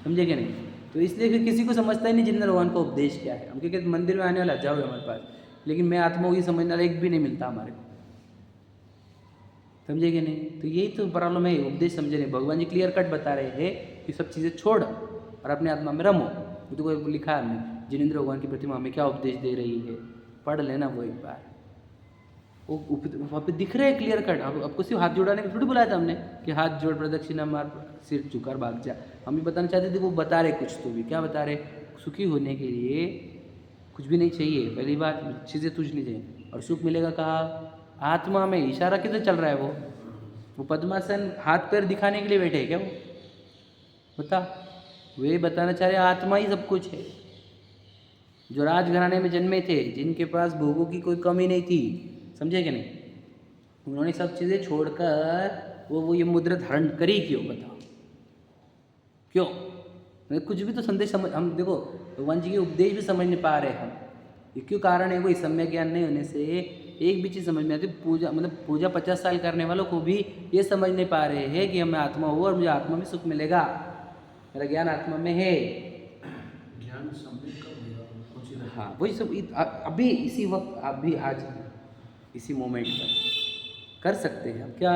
समझे कि नहीं। तो इसलिए फिर किसी को समझता ही नहीं जिनेंद्र भगवान का उपदेश क्या है। हम क्योंकि मंदिर में आने वाला जाओ हमारे पास, लेकिन मैं आत्मा की समझने वाला एक भी नहीं मिलता हमारे को, समझे कि नहीं। तो यही तो प्रॉब्लम है, उपदेश समझे नहीं। भगवान जी क्लियर कट बता रहे हैं कि सब चीज़ें छोड़ और अपने आत्मा में रमो। तो लिखा है हमने, जिनेंद्र भगवान की प्रतिमा हमें क्या उपदेश दे रही है, पढ़ लेना वो एक बार। वो वहाँ पे दिख रहे हैं क्लियर कट। अब आपको सिर्फ हाथ जोड़ाने के थोड़ी बुलाया था हमने कि हाथ जोड़ प्रदक्षिणा मार, सिर झुकार भाग जा। हम भी बताना चाहते थे, वो बता रहे कुछ तो भी। क्या बता रहे, सुखी होने के लिए कुछ भी नहीं चाहिए, पहली बात चीज़ें तुझ नहीं चाहिए, और सुख मिलेगा कहाँ, आत्मा में। इशारा किधर चल रहा है, वो पद्मासन हाथ पैर दिखाने के लिए बैठे हैं क्या वो, बता। वे बताना चाह रहे आत्मा ही सब कुछ है। जो राजघराने में जन्मे थे, जिनके पास भोगों की कोई कमी नहीं थी, समझे कि नहीं, उन्होंने सब चीज़ें छोड़कर वो ये मुद्रा धारण करी क्यों, बताओ क्यों। कुछ भी तो संदेश समझ, हम देखो भगवान जी के उपदेश भी समझ नहीं पा रहे हम, ये क्यों कारण है। कोई सम्यक ज्ञान नहीं होने से एक भी चीज़ समझ में आती। पूजा मतलब पूजा 50 साल करने वालों को भी ये समझ नहीं पा रहे हैं कि मैं आत्मा हूँ और मुझे आत्मा में सुख मिलेगा, मेरा ज्ञान आत्मा में है। ज्ञान सम्यक कब होगा, हाँ वही सब अभी इसी वक्त, अभी आज इसी मोमेंट पर कर सकते हैं। अब क्या,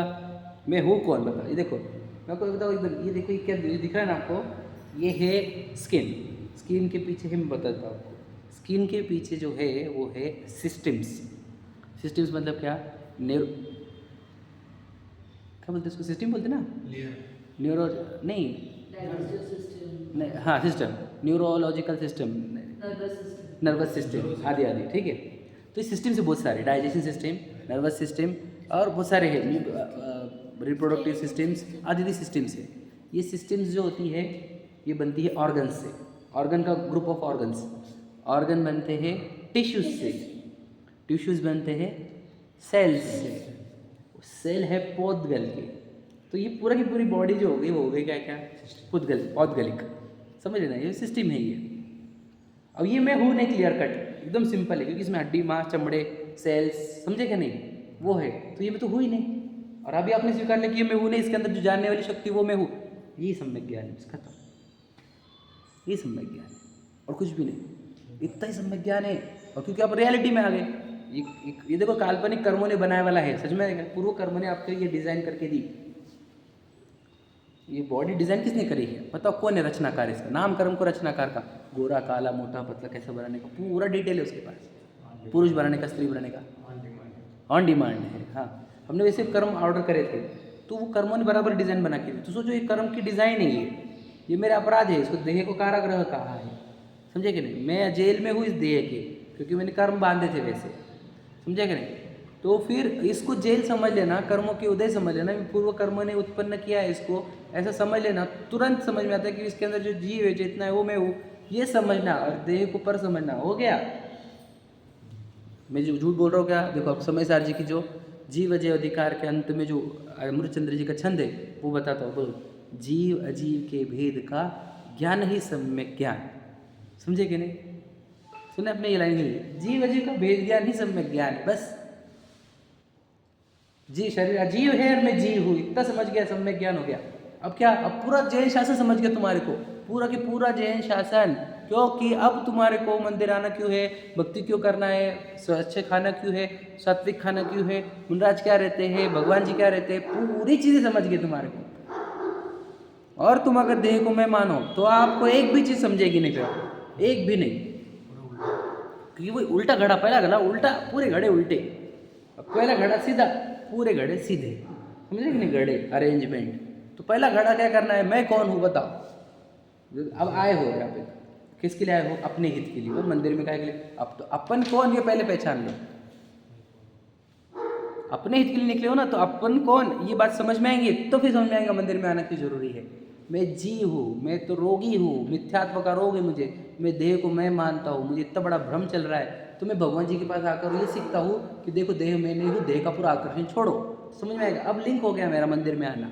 मैं हूँ कौन, बता। ये देखो मैं आपको बताऊँ एकदम, ये देखो ये क्या दिख रहा है ना आपको, ये है स्किन। स्किन के पीछे है, मैं बताता हूँ आपको, स्किन के पीछे जो है वो है सिस्टम्स। सिस्टम्स मतलब क्या, क्या बोलते हैं उसको, सिस्टम बोलते ना, न्यूरो नहीं, हाँ system, neurological system, nervous system आदि आदि, ठीक है। तो इस सिस्टम से बहुत सारे, डाइजेशन सिस्टम, नर्वस सिस्टम और बहुत सारे हैं, रिप्रोडक्टिव सिस्टम्स आदि सिस्टम्स है। ये सिस्टम्स जो होती है ये बनती है ऑर्गन्स से, ऑर्गन का ग्रुप ऑफ ऑर्गन्स। ऑर्गन बनते हैं टिश्यूज से, टिश्यूज बनते हैं सेल्स से, सेल है पौद्गल के, तो ये पूरा की पूरी बॉडी जो हो गई वो हो गई क्या क्या पौद्गलिक, समझ लेना ये सिस्टम है ये। अब ये मैं हूँ नहीं क्लियर कट, एकदम सिंपल है, क्योंकि इसमें हड्डी मांस चमड़े सेल्स, समझे क्या नहीं, वो है, तो ये मैं तो हूँ ही नहीं। और अभी आपने स्वीकार लिया कि ये मैं हूँ नहीं, इसके अंदर जो जानने वाली शक्ति वो मैं हूँ, ये सम्यक ज्ञान है, खत्म, ये सम्यक ज्ञान है और कुछ भी नहीं, इतना ही सम्यक ज्ञान है। और क्योंकि आप रियलिटी में आ गए, ये देखो काल्पनिक कर्मों ने बनाया वाला है, सच में पूर्व कर्म ने आपके ये डिजाइन करके दी। ये बॉडी डिजाइन किसने करी है, बताओ कौन है रचनाकार, इसका नाम कर्म को रचनाकार का, गोरा काला मोटा पतला कैसे बनाने का पूरा डिटेल है उसके पास, पुरुष बनाने का स्त्री बनाने का ऑन डिमांड है। हाँ, हमने वैसे कर्म ऑर्डर करे थे, तो वो कर्मों ने बराबर डिजाइन बना के दी। तो सोचो ये कर्म की डिजाइन है, ये मेरा अपराध है, इसको देह को कारागृह कहा है, समझे कि नहीं, मैं जेल में हूँ इस देह के, क्योंकि मैंने कर्म बांधे थे वैसे, समझे कि नहीं। तो फिर इसको जेल समझ लेना, कर्मों के उदय समझ लेना, पूर्व कर्मों ने उत्पन्न किया है इसको, ऐसा समझ लेना, तुरंत समझ में आता है कि इसके अंदर जो जीव है चेतना है वो मैं हूँ, ये समझना, और देह को पर समझना, हो गया। मैं जो झूठ बोल रहा हूँ क्या, देखो अब समय सार जी की जो जीव अजय अधिकार के अंत में जो अमृतचंद्र जी का छंद है वो बताता हूँ, बोलो, जीव अजीव के भेद का ज्ञान ही सम्यक ज्ञान, समझे कि नहीं, सुने अपने ये लाइन है, जीव अजीव का भेद ज्ञान ही सम्यक ज्ञान है, बस। जी शरीर अजीव है और मैं जीव हूँ, इतना समझ गया, सम्यक ज्ञान हो गया। अब क्या, अब पूरा जैन शासन समझ गया तुम्हारे को, पूरा की पूरा जैन शासन, क्योंकि अब तुम्हारे को मंदिर आना क्यों है, भक्ति क्यों करना है, स्वच्छ खाना क्यों है, सात्विक खाना क्यों है, मुनराज क्या रहते हैं, भगवान जी क्या रहते हैं, पूरी चीज़ें समझ गए तुम्हारे को। और तुम अगर देह को मैं मानो तो आपको एक भी चीज़ समझेगी नहीं, फिर एक भी नहीं, क्योंकि वो उल्टा घड़ा, पहला घड़ा उल्टा, पूरे घड़े उल्टे, पहला घड़ा सीधा, पूरे घड़े सीधे, समझे कि नहीं, घड़े अरेंजमेंट। तो पहला घड़ा क्या करना है, मैं कौन हूँ बताओ। अब आए हो यहाँ पे, किसके लिए आए हो, अपने हित के लिए, वो मंदिर में क्या के लिए, अब तो अपन कौन ये पहले पहचान लो, अपने हित के लिए निकले हो ना, तो अपन कौन ये बात समझ में आएंगे, तो फिर समझ में आएगा मंदिर में आना क्यों जरूरी है। मैं जीव हूँ, मैं तो रोगी हूँ, मिथ्यात्व का रोग है मुझे, मैं देह को मैं मानता हूँ, मुझे इतना बड़ा भ्रम चल रहा है, तो मैं भगवान जी के पास आकर ये सीखता हूँ कि देखो देह मैं नहीं हूँ, देह का पूरा आकर्षण छोड़ो, समझ में आएगा। अब लिंक हो गया मेरा मंदिर में आना।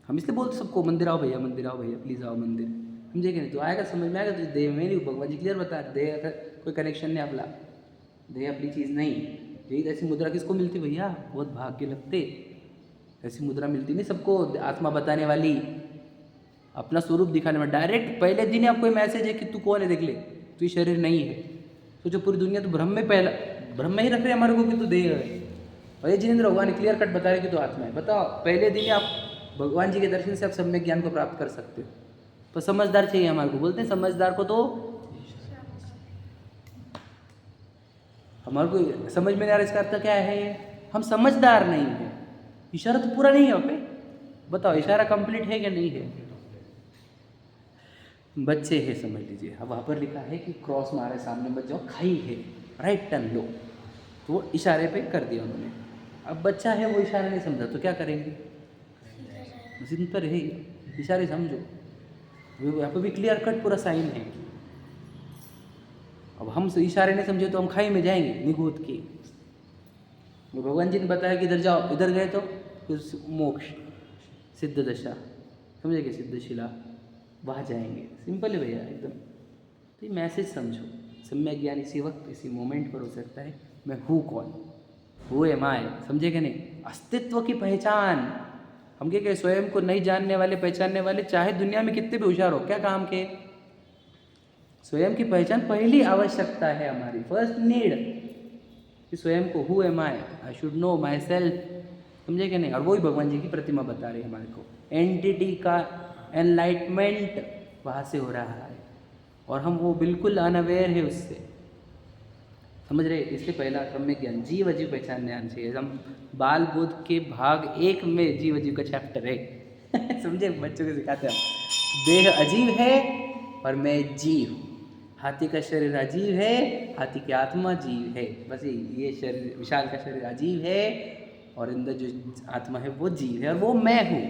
हम इसलिए बोलते सबको मंदिर आओ भैया, मंदिर आओ भैया, प्लीज़ आओ मंदिर, समझे कि नहीं, तो आएगा समझ में आएगा, तो देह में नहीं हूँ, भगवान जी क्लियर बता, देह का कोई कनेक्शन नहीं अपना, देह अपनी चीज़ नहीं। यही ऐसी मुद्रा किसको मिलती भैया, बहुत भाग्य लगते, ऐसी मुद्रा मिलती नहीं सबको, आत्मा बताने वाली, अपना स्वरूप दिखाने में, डायरेक्ट पहले दिन ही आपको मैसेज है कि तू कौन है, देख ले, तू शरीर नहीं है। तो जो पूरी दुनिया तो भ्रम में, पहला भ्रम में ही रख रहे हमारे को कि तू देह है, और ये जिनेंद्र भगवान क्लियर कट बता रहे कि तू आत्मा है। बताओ, पहले दिन ही आप भगवान जी के दर्शन से आप सम्यक ज्ञान को प्राप्त कर सकते हो। तो समझदार चाहिए हमारे को, बोलते हैं समझदार को तो हमारे को समझ में नहीं आ रहा, इसका अर्थ क्या है, हम समझदार नहीं है, इशारा तो पूरा नहीं है वहाँ पे, बताओ इशारा कंप्लीट है क्या नहीं है, बच्चे हैं समझ लीजिए। अब वहाँ पर लिखा है कि क्रॉस मारे सामने मत जाओ, खाई है, राइट टर्न लो, तो वो इशारे पे कर दिया उन्होंने। अब बच्चा है वो इशारा नहीं समझा तो क्या करेंगे, सिंपल है, इशारे समझो, यहाँ पे भी क्लियर कट पूरा साइन है। अब हम इशारे नहीं समझे तो हम खाई में जाएंगे निगूत की। भगवान जी ने बताया कि इधर जाओ, इधर गए तो फिर मोक्ष सिद्ध दशा, समझे कि सिद्धशिला, वहाँ जाएंगे, सिंपल है भैया एकदम। तो ये मैसेज समझो, सम्यक ज्ञान इसी वक्त इसी मोमेंट पर हो सकता है। मैं हूँ कौन, हु एम आई, समझे कि नहीं, अस्तित्व की पहचान। हम क्या स्वयं को नहीं जानने वाले पहचानने वाले चाहे दुनिया में कितने भी होशियार हो, क्या काम के, स्वयं की पहचान पहली आवश्यकता है हमारी, फर्स्ट नीड, कि स्वयं को who am I should know my self, समझे कि नहीं। और वही भगवान जी की प्रतिमा बता रही है हमारे को, एंटिटी का एनलाइटमेंट वहाँ से हो रहा है और हम वो बिल्कुल अनअवेयर है उससे, समझ रहे। इसलिए पहला सम्यक ज्ञान, जीव अजीव पहचानने आना चाहिए। हम बाल बुद्ध के भाग 1 में जीव अजीव का चैप्टर है समझे, बच्चों को सिखाते हैं, देह अजीव है और मैं जीव, हाथी का शरीर अजीव है, हाथी की आत्मा जीव है, बस ये शरीर, विशाल का शरीर अजीव है और अंदर जो आत्मा है वो जीव है और वो मैं हूँ।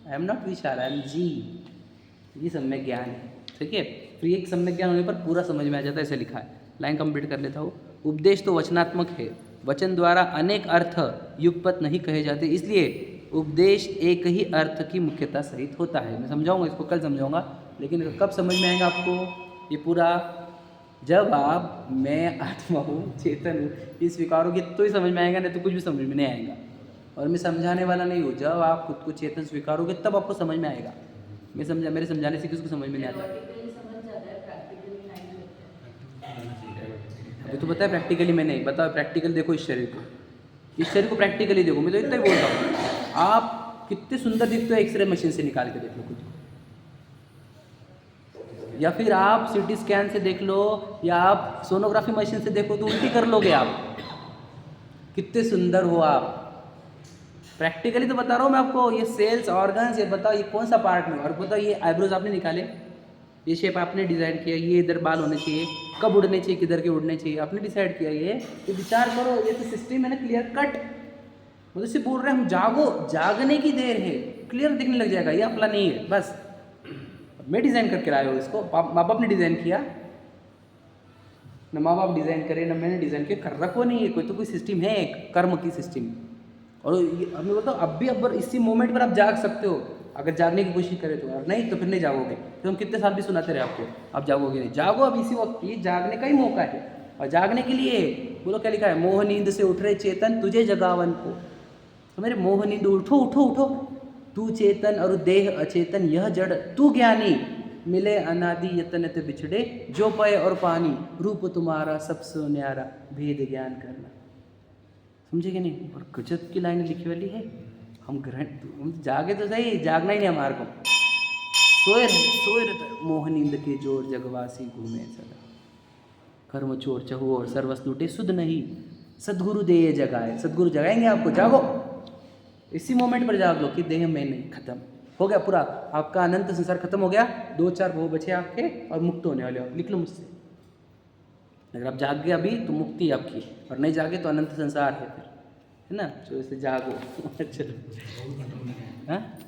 I am not Vishal, I am जीव। ये सम्यक ज्ञान है, ठीक है। फिर एक सम्यक ज्ञान होने पर पूरा समझ में आ जाता है, ऐसे लिखा है। लाइन कंप्लीट कर लेता हूँ। उपदेश तो वचनात्मक है, वचन द्वारा अनेक अर्थ युगपत नहीं कहे जाते, इसलिए उपदेश एक ही अर्थ की मुख्यता सहित होता है। मैं समझाऊंगा इसको, कल समझाऊंगा, लेकिन कब समझ में आएगा आपको ये पूरा? जब आप मैं आत्मा हूँ, चेतन हूँ, ये स्वीकारोगे तो ही समझ में आएगा, नहीं तो कुछ भी समझ में नहीं आएगा। और मैं समझाने वाला नहीं हूँ, जब आप खुद को चेतन स्वीकारोगे तब आपको समझ में आएगा। मेरे समझाने से किसको समझ में नहीं आता? अभी तो बताया प्रैक्टिकली मैं नहीं बताओ, प्रैक्टिकल देखो इस शरीर को, इस शरीर को प्रैक्टिकली देखो। मैं तो इतना ही बोल रहा हूँ, आप कितने सुंदर दिखते हो एक्सरे मशीन से निकाल के देख लो खुद को, या फिर आप सीटी स्कैन से देख लो, या आप सोनोग्राफी मशीन से देखो तो उल्टी कर लोगे आप, कितने सुंदर हो आप। प्रैक्टिकली तो बता रहा हूँ मैं आपको, ये सेल्स ऑर्गन्स, ये बताओ ये कौन सा पार्ट में, और बताओ ये आईब्रोज आपने निकाले, ये शेप आपने डिज़ाइन किया, ये इधर बाल होने चाहिए, कब उड़ने चाहिए, किधर के उड़ने चाहिए, आपने डिसाइड किया। ये विचार करो, ये तो सिस्टम है ना क्लियर कट। मतलब से बोल रहे हैं हम जागो, जागने की देर है, क्लियर दिखने लग जाएगा, ये अपना नहीं है बस। मैं डिज़ाइन करके लाया हूँ इसको, माँ बाप ने डिज़ाइन किया ना, माँ बाप डिज़ाइन करे ना मैंने डिज़ाइन किया, कर रखो नहीं है कोई, तो कोई सिस्टम है एक कर्म की सिस्टम। और अब मैं बताऊँ, अब भी अब इसी मोमेंट पर आप जाग सकते हो अगर जागने की कोशिश करें तो, और नहीं तो फिर नहीं जागोगे। तो हम कितने साल भी सुनाते रहे आपको, आप जागोगे नहीं। जागो अब इसी वक्त, ये जागने का ही मौका है। और जागने के लिए बोलो क्या लिखा है, मोह नींद से उठ रहे चेतन तुझे जगावन को। तो मेरे मोह नींद, उठो उठो उठो, तू चेतन और देह अचेतन, यह जड़ तू ज्ञानी, मिले अनादि यतन ते बिछड़े, जो पाए और पानी, रूप तुम्हारा सबसे न्यारा, भेद ज्ञान करना। समझे कि नहीं? और गजब की लाइन लिखी वाली है। हम जागे तो सही, जागना ही नहीं हमारे को, सोए रहते मोह नींद के जोर, जगवासी घूमे सदा, कर्म चोर चहु और सर्वस लूटे सुध नहीं, सदगुरु दे ये जगाए। सदगुरु जगाएंगे आपको, जागो इसी मोमेंट पर जाग लो कि देह में नहीं, खत्म हो गया पूरा आपका अनंत संसार खत्म हो गया। 2-4 भव बचे आपके और मुक्त होने वाले हो। लिख लो मुझसे, अगर आप जाग गए अभी तो मुक्ति है आपकी, और नहीं जागे तो अनंत संसार है फिर, है ना। तो इसे जागो। चलो, हाँ।